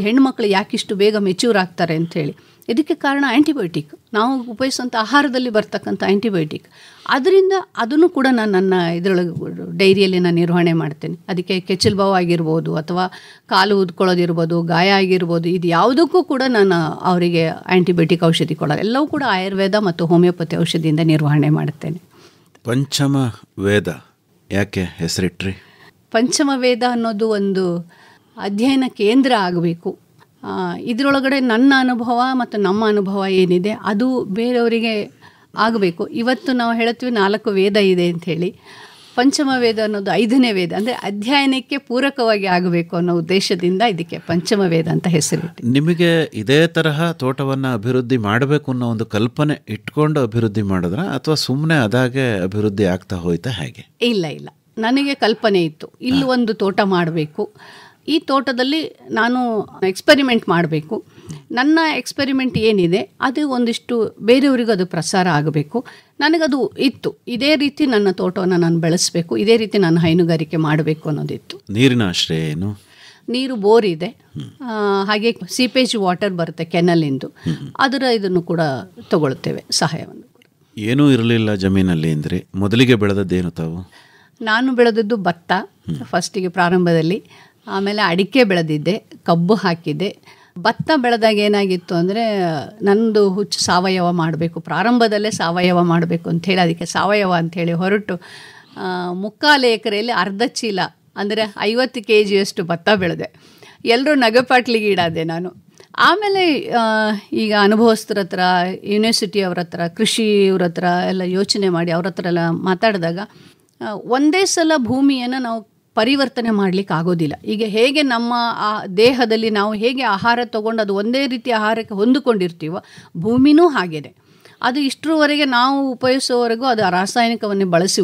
ಹೆಣ್ಮಕ್ಳು ಯಾಕಿಷ್ಟು ಬೇಗ ಮೆಚ್ಯೂರ್ ಆಗ್ತಾರೆ ಅಂಥೇಳಿ. ಇದಕ್ಕೆ ಕಾರಣ ಆ್ಯಂಟಿಬಯೋಟಿಕ್, ನಾವು ಉಪಯೋಗಿಸುವಂಥ ಆಹಾರದಲ್ಲಿ ಬರ್ತಕ್ಕಂಥ ಆ್ಯಂಟಿಬಯೋಟಿಕ್. ಅದರಿಂದ ಅದನ್ನು ಕೂಡ ನಾನು ನನ್ನ ಇದರೊಳಗೆ ಡೈರಿಯಲ್ಲಿ ನಾನು ನಿರ್ವಹಣೆ ಮಾಡ್ತೇನೆ. ಅದಕ್ಕೆ ಕೆಚ್ಚಲು ಬಾವು ಆಗಿರ್ಬೋದು, ಅಥವಾ ಕಾಲು ಊದ್ಕೊಳ್ಳೋದಿರ್ಬೋದು, ಗಾಯ ಆಗಿರ್ಬೋದು, ಇದು ಯಾವುದಕ್ಕೂ ಕೂಡ ನಾನು ಅವರಿಗೆ ಆ್ಯಂಟಿಬಯೋಟಿಕ್ ಔಷಧಿ ಕೊಡೋಲ್ಲ. ಎಲ್ಲವೂ ಕೂಡ ಆಯುರ್ವೇದ ಮತ್ತು ಹೋಮಿಯೋಪತಿ ಔಷಧಿಯಿಂದ ನಿರ್ವಹಣೆ ಮಾಡುತ್ತೇನೆ. ಪಂಚಮ ವೇದ ಯಾಕೆ ಹೆಸರಿಟ್ರಿ? ಪಂಚಮ ವೇದ ಅನ್ನೋದು ಒಂದು ಅಧ್ಯಯನ ಕೇಂದ್ರ ಆಗಬೇಕು. ಇದರೊಳಗಡೆ ನನ್ನ ಅನುಭವ ಮತ್ತು ನಮ್ಮ ಅನುಭವ ಏನಿದೆ ಅದು ಬೇರೆಯವರಿಗೆ ಆಗಬೇಕು. ಇವತ್ತು ನಾವು ಹೇಳ್ತೀವಿ 4 ವೇದ ಇದೆ ಅಂಥೇಳಿ. ಪಂಚಮ ವೇದ ಅನ್ನೋದು 5ನೇ ವೇದ, ಅಂದರೆ ಅಧ್ಯಯನಕ್ಕೆ ಪೂರಕವಾಗಿ ಆಗಬೇಕು ಅನ್ನೋ ಉದ್ದೇಶದಿಂದ ಇದಕ್ಕೆ ಪಂಚಮ ವೇದ ಅಂತ ಹೆಸರಿಟ್ಟು. ನಿಮಗೆ ಇದೇ ತರಹ ತೋಟವನ್ನು ಅಭಿವೃದ್ಧಿ ಮಾಡಬೇಕು ಅನ್ನೋ ಒಂದು ಕಲ್ಪನೆ ಇಟ್ಕೊಂಡು ಅಭಿವೃದ್ಧಿ ಮಾಡಿದ್ರ, ಅಥವಾ ಸುಮ್ಮನೆ ಅದಾಗೆ ಅಭಿವೃದ್ಧಿ ಆಗ್ತಾ ಹೋಯ್ತಾ ಹೇಗೆ? ಇಲ್ಲ, ನನಗೆ ಕಲ್ಪನೆ ಇತ್ತು, ಇಲ್ಲಿ ಒಂದು ತೋಟ ಮಾಡಬೇಕು, ಈ ತೋಟದಲ್ಲಿ ನಾನು ಎಕ್ಸ್ಪೆರಿಮೆಂಟ್ ಮಾಡಬೇಕು. ನನ್ನ ಎಕ್ಸ್ಪೆರಿಮೆಂಟ್ ಏನಿದೆ ಅದು ಒಂದಿಷ್ಟು ಬೇರೆಯವರಿಗೂ ಅದು ಪ್ರಸಾರ ಆಗಬೇಕು. ನನಗದು ಇತ್ತು. ಇದೇ ರೀತಿ ನನ್ನ ತೋಟವನ್ನು ನಾನು ಬೆಳೆಸಬೇಕು, ಇದೇ ರೀತಿ ನಾನು ಹೈನುಗಾರಿಕೆ ಮಾಡಬೇಕು ಅನ್ನೋದಿತ್ತು. ನೀರಿನ ಆಶ್ರಯ ಏನು? ನೀರು ಬೋರ್ ಇದೆ, ಹಾಗೆ ಸೀಪೇಜ್ ವಾಟರ್ ಬರುತ್ತೆ ಕೆನಲಿಂದು, ಅದರ ಇದನ್ನು ಕೂಡ ತಗೊಳ್ತೇವೆ, ಸಹಾಯವನ್ನು. ಏನೂ ಇರಲಿಲ್ಲ ಜಮೀನಲ್ಲಿ ಅಂದರೆ ಮೊದಲಿಗೆ ಬೆಳೆದದ್ದೇನು ತಾವು? ನಾನು ಬೆಳೆದದ್ದು ಭತ್ತ ಫಸ್ಟಿಗೆ ಪ್ರಾರಂಭದಲ್ಲಿ. ಆಮೇಲೆ ಅಡಿಕೆ ಬೆಳೆದಿದ್ದೆ, ಕಬ್ಬು ಹಾಕಿದ್ದೆ, ಭತ್ತ ಬೆಳೆದಾಗ ಏನಾಗಿತ್ತು ಅಂದರೆ ನಂದು ಹುಚ್ಚು ಸಾವಯವ ಮಾಡಬೇಕು, ಪ್ರಾರಂಭದಲ್ಲೇ ಸಾವಯವ ಮಾಡಬೇಕು ಅಂಥೇಳಿ ಅದಕ್ಕೆ ಸಾವಯವ ಅಂಥೇಳಿ ಹೊರಟು 3/4 ಎಕರೆಯಲ್ಲಿ ಅರ್ಧ ಚೀಲ ಅಂದರೆ 50 kg ಭತ್ತ ಬೆಳೆದೆ. ಎಲ್ಲರೂ ನಗೆಪಾಟ್ಲಿಗೆ ಈಡಾದೆ ನಾನು. ಆಮೇಲೆ ಈಗ ಅನುಭವಸ್ಥರ ಹತ್ರ, ಯೂನಿವರ್ಸಿಟಿಯವ್ರ ಹತ್ರ, ಕೃಷಿ ಇವ್ರ ಹತ್ರ ಎಲ್ಲ ಯೋಚನೆ ಮಾಡಿ ಅವ್ರ ಹತ್ರ ಎಲ್ಲ ಮಾತಾಡಿದಾಗ ಒಂದೇ ಸಲ ಭೂಮಿಯನ್ನು ನಾವು ಪರಿವರ್ತನೆ ಮಾಡಲಿಕ್ಕೆ ಆಗೋದಿಲ್ಲ. ಈಗ ಹೇಗೆ ನಮ್ಮ ದೇಹದಲ್ಲಿ ನಾವು ಹೇಗೆ ಆಹಾರ ತೊಗೊಂಡು ಅದು ಒಂದೇ ರೀತಿ ಆಹಾರಕ್ಕೆ ಹೊಂದಿಕೊಂಡಿರ್ತೀವೋ ಭೂಮಿನೂ ಹಾಗೇನೆ. ಅದು ಇಷ್ಟರವರೆಗೆ ನಾವು ಉಪಯೋಗಿಸೋವರೆಗೂ ಅದು ರಾಸಾಯನಿಕವನ್ನೇ ಬಳಸಿ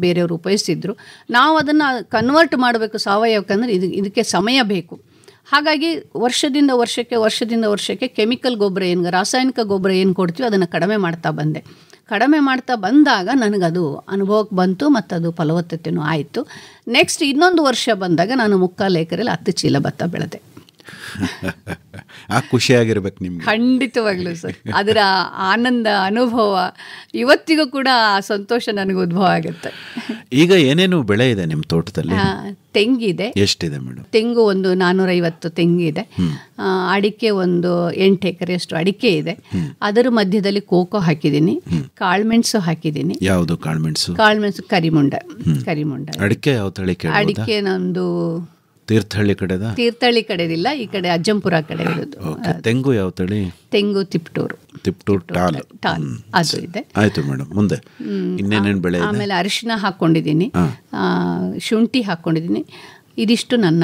ಬೇರೆಯವರು ಉಪಯೋಗಿಸಿದ್ರು. ನಾವು ಅದನ್ನು ಕನ್ವರ್ಟ್ ಮಾಡಬೇಕು ಸಾವಯವಕ್ಕಂದ್ರೆ ಇದಕ್ಕೆ ಸಮಯ ಬೇಕು. ಹಾಗಾಗಿ ವರ್ಷದಿಂದ ವರ್ಷಕ್ಕೆ ಕೆಮಿಕಲ್ ಗೊಬ್ಬರ ಏನು, ರಾಸಾಯನಿಕ ಗೊಬ್ಬರ ಏನು ಕೊಡ್ತೀವಿ ಅದನ್ನು ಕಡಿಮೆ ಮಾಡ್ತಾ ಬಂದಾಗ ನನಗದು ಅನುಭವಕ್ಕೆ ಬಂತು ಮತ್ತು ಅದು ಫಲವತ್ತತೆಯೂ ಆಯಿತು. ನೆಕ್ಸ್ಟ್ ಇನ್ನೊಂದು ವರ್ಷ ಬಂದಾಗ ನಾನು 3/4 ಎಕರೆಯಲ್ಲಿ 10 ಚೀಲ ಭತ್ತ ಬೆಳೆದೆ. ಖುಷಿಯಾಗಿರ್ಬೇಕು ನಿಮ್ಗೆ. ಖಂಡಿತವಾಗ್ಲೂ ಸರ್, ಅದರ ಆನಂದ ಅನುಭವ ಇವತ್ತಿಗೂ ಕೂಡ ಆ ಸಂತೋಷ ನನಗೆ ಉದ್ಭವ ಆಗುತ್ತೆ. ಈಗ ಏನೇನು ಬೆಳೆ ಇದೆ ನಿಮ್ಮ ತೋಟದಲ್ಲಿ? ತೆಂಗಿದೆ. ಎಷ್ಟಿದೆ ಮೇಡಮ್? ತೆಂಗು ಒಂದು 450 ತೆಂಗಿದೆ. ಅಡಿಕೆ ಒಂದು 8 ಎಕರೆಯಷ್ಟು ಅಡಿಕೆ ಇದೆ. ಅದರ ಮಧ್ಯದಲ್ಲಿ ಕೋಕೋ ಹಾಕಿದ್ದೀನಿ, ಕಾಳುಮೆಣಸು ಹಾಕಿದ್ದೀನಿ. ಯಾವುದು ಕಾಳುಮೆಣಸು? ಕಾಳುಮೆಣಸು ಕರಿಮುಂಡ. ಅಡಿಕೆ ಯಾವ ತಳಿ? ಅಡಿಕೆ ನಮ್ದು ತೀರ್ಥಹಳ್ಳಿ ಕಡೆದ? ತೀರ್ಥಹಳ್ಳಿ ಕಡೆದಿಲ್ಲ, ಈ ಕಡೆ ಅಜ್ಜಂಪುರ ಕಡೆ ಇರೋದು. ತೆಂಗು ಯಾವ ತಳಿ? ತೆಂಗು ತಿಪ್ಟೂರು ಟಾಲ್ ಅದು ಇದೆ. ಆಯ್ತು ಮೇಡಮ್, ಮುಂದೆ ಇನ್ನೇನೇನು ಬೆಳೆ? ಆಮೇಲೆ ಅರಿಶಿನ ಹಾಕೊಂಡಿದ್ದೀನಿ, ಶುಂಠಿ ಹಾಕೊಂಡಿದ್ದೀನಿ. ಇದಿಷ್ಟು ನನ್ನ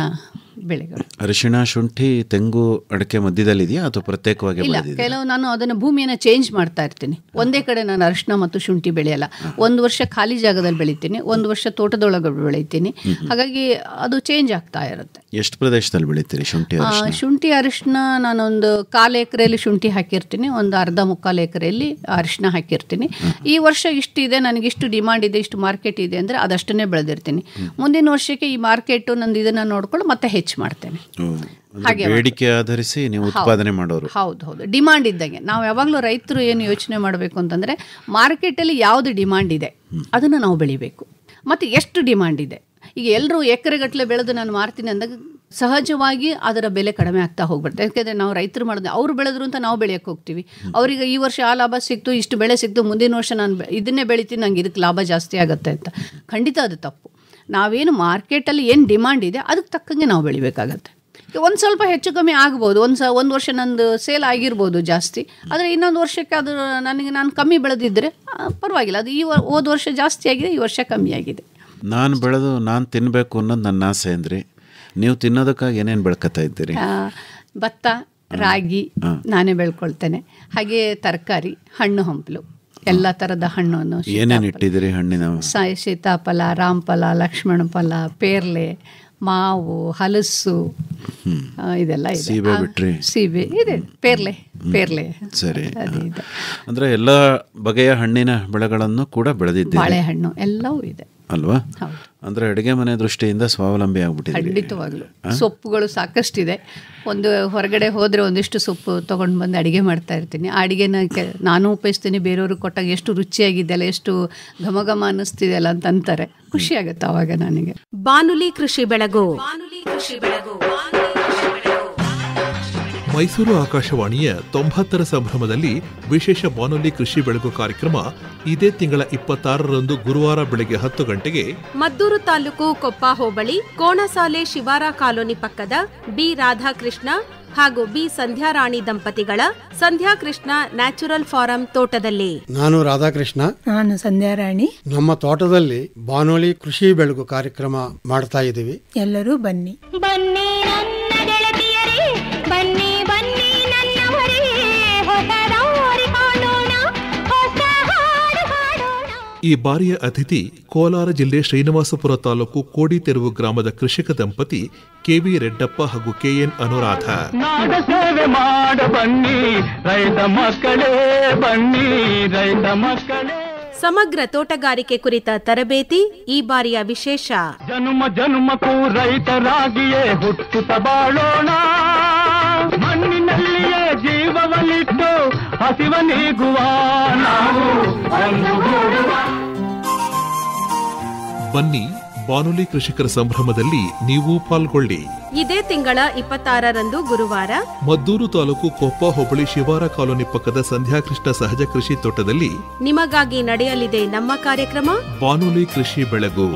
ಬೆಳೆಗಳು. ಅರಿಶಿಣ, ಶುಂಠಿ, ತೆಂಗು, ಅಡಿಕೆ ಮಧ್ಯದಲ್ಲಿ ಇದೆಯಾ ಅಥವಾ ಪ್ರತ್ಯೇಕವಾಗಿ? ಇಲ್ಲ, ಕೆಲವು ನಾನು ಅದನ್ನು ಭೂಮಿಯನ್ನು ಚೇಂಜ್ ಮಾಡ್ತಾ ಇರ್ತೀನಿ. ಒಂದೇ ಕಡೆ ನಾನು ಅರಿಶಿಣ ಮತ್ತು ಶುಂಠಿ ಬೆಳೆಯಲ್ಲ. ಒಂದು ವರ್ಷ ಖಾಲಿ ಜಾಗದಲ್ಲಿ ಬೆಳಿತೀನಿ, ಒಂದು ವರ್ಷ ತೋಟದೊಳಗೆ ಬೆಳಿತೀನಿ. ಹಾಗಾಗಿ ಅದು ಚೇಂಜ್ ಆಗ್ತಾ ಇರುತ್ತೆ. ಎಷ್ಟು ಪ್ರದೇಶದಲ್ಲಿ ಬೆಳಿತೀರಿ ಶುಂಠಿ ಅರಿಶಿಣ? ಶುಂಠಿ ಅರಿಶಿಣ ನಾನೊಂದು 1/4 ಎಕರೆಯಲ್ಲಿ ಶುಂಠಿ ಹಾಕಿರ್ತೀನಿ, ಒಂದು ಅರ್ಧ 3/4 ಎಕರೆಯಲ್ಲಿ ಅರಿಶಿಣ ಹಾಕಿರ್ತೀನಿ. ಈ ವರ್ಷ ಇಷ್ಟಿದೆ, ನನಗೆ ಇಷ್ಟು ಡಿಮಾಂಡ್ ಇದೆ, ಇಷ್ಟು ಮಾರ್ಕೆಟ್ ಇದೆ ಅಂದರೆ ಅದಷ್ಟನ್ನೇ ಬೆಳೆದಿರ್ತೀನಿ. ಮುಂದಿನ ವರ್ಷಕ್ಕೆ ಈ ಮಾರ್ಕೆಟು ನಂದು ಇದನ್ನು ನೋಡ್ಕೊಂಡು ಮತ್ತೆ ಹೆಚ್ಚು ಮಾಡ್ತೇನೆ. ಹಾಗೆ ಬೇಡಿಕೆ ಆಧರಿಸಿ ನೀವು ಉತ್ಪಾದನೆ ಮಾಡೋರು? ಹೌದು, ಡಿಮಾಂಡ್ ಇದ್ದಂಗೆ. ನಾವು ಯಾವಾಗಲೂ ರೈತರು ಏನು ಯೋಚನೆ ಮಾಡಬೇಕು ಅಂತಂದರೆ ಮಾರ್ಕೆಟಲ್ಲಿ ಯಾವುದು ಡಿಮಾಂಡ್ ಇದೆ ಅದನ್ನು ನಾವು ಬೆಳಿಬೇಕು, ಮತ್ತು ಎಷ್ಟು ಡಿಮಾಂಡ್ ಇದೆ. ಈಗ ಎಲ್ಲರೂ ಎಕರೆಗಟ್ಟಲೆ ಬೆಳೆದು ನಾನು ಮಾರ್ತೀನಿ ಅಂದಾಗ ಸಹಜವಾಗಿ ಅದರ ಬೆಲೆ ಕಡಿಮೆ ಆಗ್ತಾ ಹೋಗ್ಬಿಡ್ತಾರೆ. ಯಾಕೆಂದರೆ ನಾವು ರೈತರು ಮಾಡೋದು, ಅವ್ರು ಬೆಳೆದ್ರು ಅಂತ ನಾವು ಬೆಳೆಯೋಕ್ಕೆ ಹೋಗ್ತೀವಿ. ಅವರಿಗೆ ಈ ವರ್ಷ ಆ ಲಾಭ ಸಿಕ್ತು, ಇಷ್ಟು ಬೆಳೆ ಸಿಕ್ತು, ಮುಂದಿನ ವರ್ಷ ನಾನು ಇದನ್ನೇ ಬೆಳಿತೀನಿ, ನಂಗೆ ಇದಕ್ಕೆ ಲಾಭ ಜಾಸ್ತಿ ಆಗುತ್ತೆ ಅಂತ. ಖಂಡಿತ ಅದು ತಪ್ಪು. ನಾವೇನು ಮಾರ್ಕೆಟಲ್ಲಿ ಏನು ಡಿಮಾಂಡ್ ಇದೆ ಅದಕ್ಕೆ ತಕ್ಕಂಗೆ ನಾವು ಬೆಳಿಬೇಕಾಗತ್ತೆ. ಒಂದು ಸ್ವಲ್ಪ ಹೆಚ್ಚು ಕಮ್ಮಿ ಆಗ್ಬೋದು, ಒಂದು ವರ್ಷ ನಂದು ಸೇಲ್ ಆಗಿರ್ಬೋದು ಜಾಸ್ತಿ, ಆದರೆ ಇನ್ನೊಂದು ವರ್ಷಕ್ಕೆ ಅದು ನಾನು ಕಮ್ಮಿ ಬೆಳೆದಿದ್ದರೆ ಪರವಾಗಿಲ್ಲ. ಅದು ಹೋದ ವರ್ಷ ಜಾಸ್ತಿ ಆಗಿದೆ, ಈ ವರ್ಷ ಕಮ್ಮಿ ಆಗಿದೆ. ನಾನು ಬೆಳೆದು ನಾನು ತಿನ್ನಬೇಕು ಅನ್ನೋದು ನನ್ನ ಆಸೆ ಅಂದರೆ ನೀವು ತಿನ್ನೋದಕ್ಕಾಗಿ ಏನೇನು ಬೆಳ್ಕೊತಾ ಇದ್ದೀರಿ? ಭತ್ತ, ರಾಗಿ ನಾನೇ ಬೆಳ್ಕೊಳ್ತೇನೆ. ಹಾಗೆ ತರಕಾರಿ, ಹಣ್ಣು ಹಂಪಲು, ಎಲ್ಲ ಥರದ ಹಣ್ಣನ್ನು. ಏನೇನು ಇಟ್ಟಿದ್ದೀರಿ ಹಣ್ಣಿನ? ಸೀತಾಫಲ, ರಾಮಫಲ, ಲಕ್ಷ್ಮಣ ಫಲ, ಪೇರ್ಲೆ, ಮಾವು, ಹಲಸು, ಇದೆಲ್ಲ ಇದೆ. ಸೀಬೆ ಬಿಟ್ರಿ? ಸೀಬೆ ಇದೆ, ಪೇರ್ಲೆ. ಸರಿ, ಅಂದರೆ ಎಲ್ಲ ಬಗೆಯ ಹಣ್ಣಿನ ಬೆಳೆಗಳನ್ನು ಕೂಡ ಬೆಳೆದಿದ್ದೀರಿ? ಬಾಳೆಹಣ್ಣು ಎಲ್ಲವೂ ಇದೆ ಅಲ್ವಾ? ಅಂದರೆ ಅಡುಗೆ ಮನೆ ದೃಷ್ಟಿಯಿಂದ ಸ್ವಾವಲಂಬಿ ಆಗ್ಬಿಟ್ಟಿದೆ. ಖಂಡಿತವಾಗ್ಲು. ಸೊಪ್ಪುಗಳು ಸಾಕಷ್ಟಿದೆ. ಒಂದು ಹೊರಗಡೆ ಹೋದರೆ ಒಂದಿಷ್ಟು ಸೊಪ್ಪು ತೊಗೊಂಡು ಬಂದು ಅಡುಗೆ ಮಾಡ್ತಾ ಇರ್ತೀನಿ. ಆ ಅಡುಗೆನ ನಾನು ಉಪಯೋಗಿಸ್ತೀನಿ, ಬೇರೆಯವ್ರಿಗೆ ಕೊಟ್ಟಾಗ ಎಷ್ಟು ರುಚಿಯಾಗಿದೆಯಲ್ಲ, ಎಷ್ಟು ಘಮ ಅನ್ನಿಸ್ತಿದೆಯಲ್ಲ ಅಂತ ಅಂತಾರೆ. ಖುಷಿ ಆಗುತ್ತೆ ಅವಾಗ ನನಗೆ. ಬಾನುಲಿ ಕೃಷಿ ಬೆಳಗು. ಮೈಸೂರು ಆಕಾಶವಾಣಿಯ 90ರ ಸಂಭ್ರಮದಲ್ಲಿ ವಿಶೇಷ ಬಾನುಲಿ ಕೃಷಿ ಬೆಳಗು ಕಾರ್ಯಕ್ರಮ ಇದೇ ತಿಂಗಳ 26ರಂದು ಗುರುವಾರ ಬೆಳಗ್ಗೆ 10 ಗಂಟೆಗೆ ಮದ್ದೂರು ತಾಲೂಕು ಕೊಪ್ಪ ಹೋಬಳಿ ಕೋಣಸಾಲೆ ಶಿವಾರ ಕಾಲೋನಿ ಪಕ್ಕದ ಬಿ ರಾಧಾಕೃಷ್ಣ ಹಾಗೂ ಬಿ ಸಂಧ್ಯಾರಾಣಿ ದಂಪತಿಗಳ ಸಂಧ್ಯಾಕೃಷ್ಣ ನ್ಯಾಚುರಲ್ ಫಾರಂ ತೋಟದಲ್ಲಿ. ನಾನು ರಾಧಾಕೃಷ್ಣ, ನಾನು ಸಂಧ್ಯಾರಾಣಿ. ನಮ್ಮ ತೋಟದಲ್ಲಿ ಬಾನುಲಿ ಕೃಷಿ ಬೆಳಗು ಕಾರ್ಯಕ್ರಮ ಮಾಡ್ತಾ ಇದ್ದೀವಿ. ಎಲ್ಲರೂ ಬನ್ನಿ. ಬನ್ನಿ ನನ್ನ ಗೆಳತಿಯರೇ, ಬನ್ನಿ ಬನ್ನಿ ನನ್ನವರೇ, ಹೊಸ ದಾರಿ ಕಾಣೋಣ, ಹೊಸ ಹಾಡು ಹಾಡೋಣ. ಈ ಬಾರಿಯ ಅತಿಥಿ ಕೋಲಾರ ಜಿಲ್ಲೆ ಶ್ರೀನಿವಾಸಪುರ ತಾಲೂಕು ಕೋಡಿತೆರುವು ಗ್ರಾಮದ ಕೃಷಿಕ ದಂಪತಿ ಕೆವಿ ರೆಡ್ಡಪ್ಪ ಹಾಗೂ ಕೆಎನ್ ಅನುರಾಧ. ನಾಡ ಸೇವೆ ಮಾಡ ಬನ್ನಿ ರೈತ ಮಕ್ಕಳೇ, ಬನ್ನಿ ರೈತ ಮಕ್ಕಳೇ. ಸಮಗ್ರ ತೋಟಗಾರಿಕೆ ಕುರಿತ ತರಬೇತಿ ಈ ಬಾರಿಯ ವಿಶೇಷ. ಜನುಮ ಜನುಮಕ್ಕೂ ರೈತರಾಗಿಯೇ ಹುಟ್ಟುತ್ತ ಬಾಳೋಣ, ಮಣ್ಣಿನಲ್ಲಿಯೇ ಜೀವವನ್ನಿಟ್ಟು ಹಸಿವ ನೀಗುವ ನಾವು ಒಂದುಗೂಡುವ. ಬನ್ನಿ ಬಾನುಲಿ ಕೃಷಿಕರ ಸಂಭ್ರಮದಲ್ಲಿ ನೀವು ಪಾಲ್ಗೊಳ್ಳಿ. ಇದೇ ತಿಂಗಳ 26ರಂದು ಗುರುವಾರ ಮದ್ದೂರು ತಾಲೂಕು ಕೊಪ್ಪ ಹೋಬಳಿ ಶಿವಾರ ಕಾಲೋನಿ ಪಕ್ಕದ ಸಂಧ್ಯಾಕೃಷ್ಣ ಸಹಜ ಕೃಷಿ ತೋಟದಲ್ಲಿ ನಿಮಗಾಗಿ ನಡೆಯಲಿದೆ ನಮ್ಮ ಕಾರ್ಯಕ್ರಮ ಬಾನುಲಿ ಕೃಷಿ ಬೆಳಗು.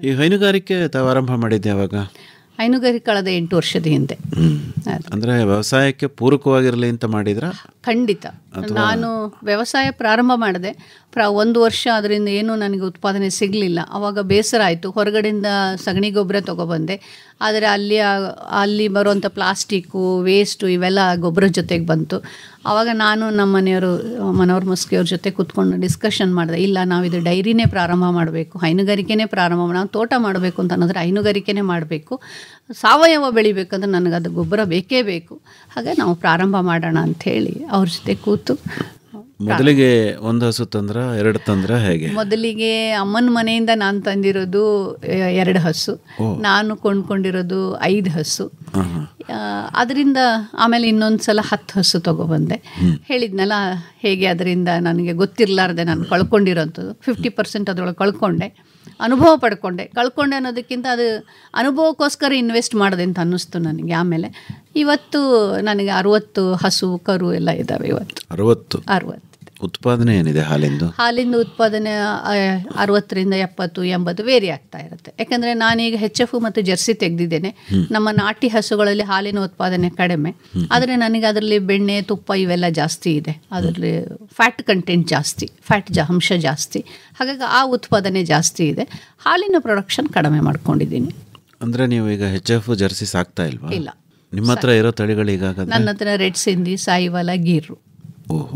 ಈ ಹೈನುಗಾರಿಕೆ ತಾವು ಆರಂಭ ಮಾಡಿದ್ದೆ ಯಾವಾಗ? ಹೈನುಗಾರಿಕೆ ಕಳೆದ 8 ವರ್ಷದ ಹಿಂದೆ. ಅಂದರೆ ವ್ಯವಸಾಯಕ್ಕೆ ಪೂರಕವಾಗಿರಲಿ ಅಂತ ಮಾಡಿದ್ರ? ಖಂಡಿತ. ನಾನು ವ್ಯವಸಾಯ ಪ್ರಾರಂಭ ಮಾಡಿದೆ. 1 ವರ್ಷ ಅದರಿಂದ ಏನೂ ನನಗೆ ಉತ್ಪಾದನೆ ಸಿಗಲಿಲ್ಲ. ಆವಾಗ ಬೇಸರ ಆಯಿತು. ಹೊರಗಡೆಯಿಂದ ಸಗಣಿ ಗೊಬ್ಬರ ತೊಗೊಬಂದೆ. ಆದರೆ ಅಲ್ಲಿ ಬರುವಂಥ ಪ್ಲಾಸ್ಟಿಕ್ಕು ವೇಸ್ಟು ಇವೆಲ್ಲ ಗೊಬ್ಬರ ಜೊತೆಗೆ ಬಂತು. ಆವಾಗ ನಾನು ನಮ್ಮ ಮನೋಹರ್ ಮುಸ್ಕಿಯವ್ರ ಜೊತೆ ಕೂತ್ಕೊಂಡು ಡಿಸ್ಕಷನ್ ಮಾಡಿದೆ. ಇಲ್ಲ, ನಾವಿದು ಡೈರಿನೇ ಪ್ರಾರಂಭ ಮಾಡಬೇಕು, ಹೈನುಗಾರಿಕೆನೇ ಪ್ರಾರಂಭ ಮಾಡಿ, ನಾವು ತೋಟ ಮಾಡಬೇಕು ಅಂತ ಅನ್ನೋದ್ರೆ ಹೈನುಗಾರಿಕೆನೇ ಮಾಡಬೇಕು, ಸಾವಯವ ಬೆಳಿಬೇಕಂದ್ರೆ ನನಗೆ ಅದು ಗೊಬ್ಬರ ಬೇಕೇ ಬೇಕು, ಹಾಗೆ ನಾವು ಪ್ರಾರಂಭ ಮಾಡೋಣ ಅಂಥೇಳಿ ಅವ್ರ ಜೊತೆ ಕೂತು. ಮೊದಲಿಗೆ 1 ಹಸು ತಂದ್ರ 2 ತಂದ್ರ ಹೇಗೆ? ಮೊದಲಿಗೆ ಅಮ್ಮನ ಮನೆಯಿಂದ ನಾನು ತಂದಿರೋದು 2 ಹಸು, ನಾನು ಕೊಂಡ್ಕೊಂಡಿರೋದು 5 ಹಸು. ಅದರಿಂದ ಆಮೇಲೆ ಇನ್ನೊಂದು ಸಲ 10 ಹಸು ತೊಗೊಬಂದೆ. ಹೇಳಿದ್ನಲ್ಲ, ಹೇಗೆ ಅದರಿಂದ ನನಗೆ ಗೊತ್ತಿರಲಾರ್ದೆ ನಾನು ಕಳ್ಕೊಂಡಿರೋಂಥದ್ದು 50% ಅದರೊಳಗೆ ಅನುಭವ ಪಡ್ಕೊಂಡೆ ಅನ್ನೋದಕ್ಕಿಂತ ಅದು ಅನುಭವಕ್ಕೋಸ್ಕರ ಇನ್ವೆಸ್ಟ್ ಮಾಡಿದೆ ಅಂತ ಅನ್ನಿಸ್ತು ನನಗೆ. ಆಮೇಲೆ ಇವತ್ತು ನನಗೆ 60 ಹಸು ಕರು ಎಲ್ಲ ಇದ್ದಾವೆ. ಇವತ್ತು 60 ಉತ್ಪಾದನೆ ಏನಿದೆ ಹಾಲಿಂದು ಉತ್ಪಾದನೆ 60ರಿಂದ 70-80 ವೇರಿ ಆಗ್ತಾ ಇರುತ್ತೆ. ಯಾಕಂದರೆ ನಾನೀಗ HF ಮತ್ತು ಜರ್ಸಿ ತೆಗೆದಿದ್ದೇನೆ. ನಮ್ಮ ನಾಟಿ ಹಸುಗಳಲ್ಲಿ ಹಾಲಿನ ಉತ್ಪಾದನೆ ಕಡಿಮೆ, ಆದರೆ ನನಗೆ ಅದರಲ್ಲಿ ಬೆಣ್ಣೆ ತುಪ್ಪ ಇವೆಲ್ಲ ಜಾಸ್ತಿ ಇದೆ. ಅದರಲ್ಲಿ ಫ್ಯಾಟ್ ಕಂಟೆಂಟ್ ಜಾಸ್ತಿ, ಅಂಶ ಜಾಸ್ತಿ, ಹಾಗಾಗಿ ಆ ಉತ್ಪಾದನೆ ಜಾಸ್ತಿ ಇದೆ. ಹಾಲಿನ ಪ್ರೊಡಕ್ಷನ್ ಕಡಿಮೆ ಮಾಡ್ಕೊಂಡಿದ್ದೀನಿ. ಅಂದರೆ ನೀವು ಈಗ HF ಜರ್ಸಿ ಸಾಕ್ತಾ ಇಲ್ವಾ? ಇಲ್ಲ. ನಿಮ್ಮ ಹತ್ರ ಇರೋ ತಳಿಗಳು ಈಗ? ನನ್ನ ಹತ್ರ ರೆಡ್ ಸಿಂಧಿ, ಸಾಯಿವಾಲ, ಗೀರು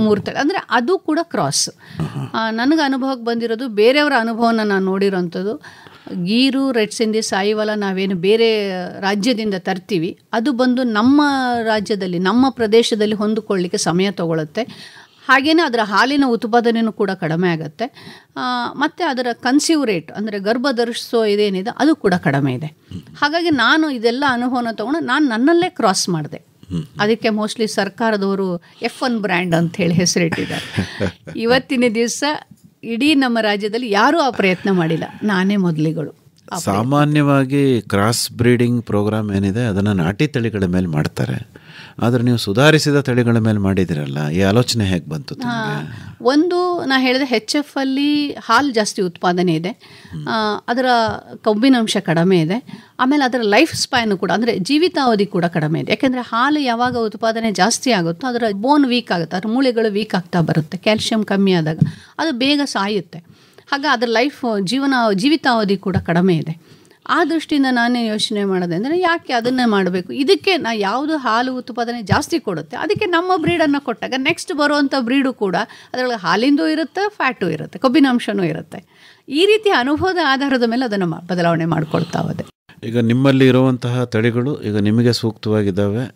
3 ತಳಿ. ಅಂದರೆ ಅದು ಕೂಡ ಕ್ರಾಸ್. ನನಗೆ ಅನುಭವಕ್ಕೆ ಬಂದಿರೋದು, ಬೇರೆಯವರ ಅನುಭವನ ನಾನು ನೋಡಿರೋಂಥದ್ದು, ಗೀರು, ರೆಡ್ ಸಿಂಧಿ, ಸಾಯಿವಾಲ ನಾವೇನು ಬೇರೆ ರಾಜ್ಯದಿಂದ ತರ್ತೀವಿ, ಅದು ಬಂದು ನಮ್ಮ ರಾಜ್ಯದಲ್ಲಿ ನಮ್ಮ ಪ್ರದೇಶದಲ್ಲಿ ಹೊಂದಿಕೊಳ್ಳಿಕ್ಕೆ ಸಮಯ ತಗೊಳುತ್ತೆ. ಹಾಗೆಯೇ ಅದರ ಹಾಲಿನ ಉತ್ಪಾದನೆಯೂ ಕೂಡ ಕಡಿಮೆ ಆಗುತ್ತೆ. ಮತ್ತು ಅದರ ಕನ್ಸೀವ್ ರೇಟ್ ಅಂದರೆ ಗರ್ಭ ಧರಿಸೋ ಇದೇನಿದೆ ಅದು ಕೂಡ ಕಡಿಮೆ ಇದೆ. ಹಾಗಾಗಿ ನಾನು ಇದೆಲ್ಲ ಅನುಭವನ ತೊಗೊಂಡು ನಾನು ನನ್ನಲ್ಲೇ ಕ್ರಾಸ್ ಮಾಡಿದೆ. ಅದಕ್ಕೆ ಮೋಸ್ಟ್ಲಿ ಸರ್ಕಾರದವರು F1 ಬ್ರ್ಯಾಂಡ್ ಅಂತ ಹೇಳಿ ಹೆಸರಿಟ್ಟಿದ್ದಾರೆ. ಇವತ್ತಿನ ದಿವಸ ಇಡೀ ನಮ್ಮ ರಾಜ್ಯದಲ್ಲಿ ಯಾರೂ ಆ ಪ್ರಯತ್ನ ಮಾಡಿಲ್ಲ, ನಾನೇ ಮೊದಲಿಗಳು. ಸಾಮಾನ್ಯವಾಗಿ ಕ್ರಾಸ್ ಬ್ರೀಡಿಂಗ್ ಪ್ರೋಗ್ರಾಮ್ ಏನಿದೆ ಅದನ್ನು ನಾಟಿ ತಳಿಗಳ ಮೇಲೆ ಮಾಡ್ತಾರೆ, ಆದರೆ ನೀವು ಸುಧಾರಿಸಿದ ತಳಿಗಳ ಮೇಲೆ ಮಾಡಿದಿರಲ್ಲ, ಈ ಆಲೋಚನೆ ಹೇಗೆ ಬಂತು? ಒಂದು ನಾ ಹೇಳಿದೆ, HF ಅಲ್ಲಿ ಹಾಲು ಜಾಸ್ತಿ ಉತ್ಪಾದನೆ ಇದೆ, ಅದರ ಕೊಬ್ಬಿನಾಂಶ ಕಡಿಮೆ ಇದೆ, ಆಮೇಲೆ ಅದರ ಲೈಫ್ ಸ್ಪ್ಯಾನು ಕೂಡ ಅಂದರೆ ಜೀವಿತಾವಧಿ ಕೂಡ ಕಡಿಮೆ ಇದೆ. ಯಾಕೆಂದರೆ ಹಾಲು ಯಾವಾಗ ಉತ್ಪಾದನೆ ಜಾಸ್ತಿ ಆಗುತ್ತೋ ಅದರ ಬೋನ್ ವೀಕ್ ಆಗುತ್ತೆ, ಅದರ ಮೂಳೆಗಳು ವೀಕ್ ಆಗ್ತಾ ಬರುತ್ತೆ. ಕ್ಯಾಲ್ಶಿಯಂ ಕಮ್ಮಿ ಆದಾಗ ಅದು ಬೇಗ ಸಾಯುತ್ತೆ. ಹಾಗೆ ಅದರ ಜೀವಿತಾವಧಿ ಕೂಡ ಕಡಿಮೆ ಇದೆ. ಆ ದೃಷ್ಟಿಯಿಂದ ನಾನೇ ಯೋಚನೆ ಮಾಡೋದೆ ಅಂದರೆ ಯಾಕೆ ಅದನ್ನೇ ಮಾಡಬೇಕು, ಇದಕ್ಕೆ ನಾ ಯಾವುದು ಹಾಲು ಉತ್ಪಾದನೆ ಜಾಸ್ತಿ ಕೊಡುತ್ತೆ ಅದಕ್ಕೆ ನಮ್ಮ ಬ್ರೀಡನ್ನು ಕೊಟ್ಟಾಗ ನೆಕ್ಸ್ಟ್ ಬರುವಂಥ ಬ್ರೀಡು ಕೂಡ ಅದರೊಳಗೆ ಹಾಲಿಂದು ಇರುತ್ತೆ, ಫ್ಯಾಟು ಇರುತ್ತೆ, ಕೊಬ್ಬಿನಾಂಶನೂ ಇರುತ್ತೆ. ಈ ರೀತಿ ಅನುಭವದ ಆಧಾರದ ಮೇಲೆ ಅದನ್ನು ಬದಲಾವಣೆ ಮಾಡಿಕೊಡ್ತಾ ಹೋದೆ. ಈಗ ನಿಮ್ಮಲ್ಲಿ ಇರುವಂತಹ ತಳಿಗಳು ಈಗ ನಿಮಗೆ ಸೂಕ್ತವಾಗಿದ್ದಾವೆ,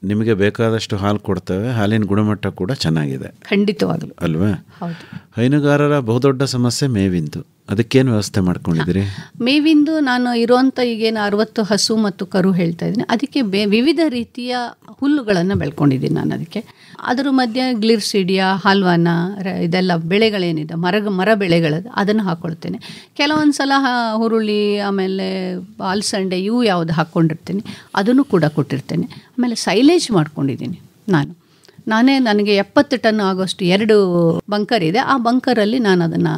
ನಿಮಗೆ ಬೇಕಾದಷ್ಟು ಹಾಲು ಕೊಡ್ತವೆ, ಹಾಲಿನ ಗುಣಮಟ್ಟ ಕೂಡ ಚೆನ್ನಾಗಿದೆ. ಖಂಡಿತವಾಗಲು ಅಲ್ವಾ? ಹೌದು. ಹೈನುಗಾರರ ಬಹುದೊಡ್ಡ ಸಮಸ್ಯೆ ಮೇವಿಂದು, ಅದಕ್ಕೇನು ವ್ಯವಸ್ಥೆ ಮಾಡ್ಕೊಂಡಿದ್ದೀರಿ? ಮೇವಿಂದು ನಾನು ಇರುವಂಥ ಈಗೇನು 60 ಹಸು ಮತ್ತು ಕರು ಹೇಳ್ತಾ ಇದ್ದೀನಿ, ಅದಕ್ಕೆ ವಿವಿಧ ರೀತಿಯ ಹುಲ್ಲುಗಳನ್ನು ಬೆಳ್ಕೊಂಡಿದ್ದೀನಿ ನಾನು. ಅದಕ್ಕೆ ಅದರ ಮಧ್ಯೆ ಗ್ಲಿರ್ಸಿಡಿಯಾ, ಹಲ್ವಾನ, ಇದೆಲ್ಲ ಬೆಳೆಗಳೇನಿದೆ ಮರ ಬೆಳೆಗಳದ್ದು ಅದನ್ನು ಹಾಕ್ಕೊಳ್ತೇನೆ. ಕೆಲವೊಂದು ಸಲ ಹುರುಳಿ, ಆಮೇಲೆ ಅಲಸಂಡೆ ಇವು ಯಾವುದು ಹಾಕ್ಕೊಂಡಿರ್ತೀನಿ ಅದನ್ನು ಕೂಡ ಕೊಟ್ಟಿರ್ತೇನೆ. ಆಮೇಲೆ ಸೈಲೇಜ್ ಮಾಡ್ಕೊಂಡಿದ್ದೀನಿ ನನಗೆ 70 ಟನ್ ಆಗೋಷ್ಟು 2 ಬಂಕರ್ ಇದೆ. ಆ ಬಂಕರಲ್ಲಿ ನಾನು ಅದನ್ನು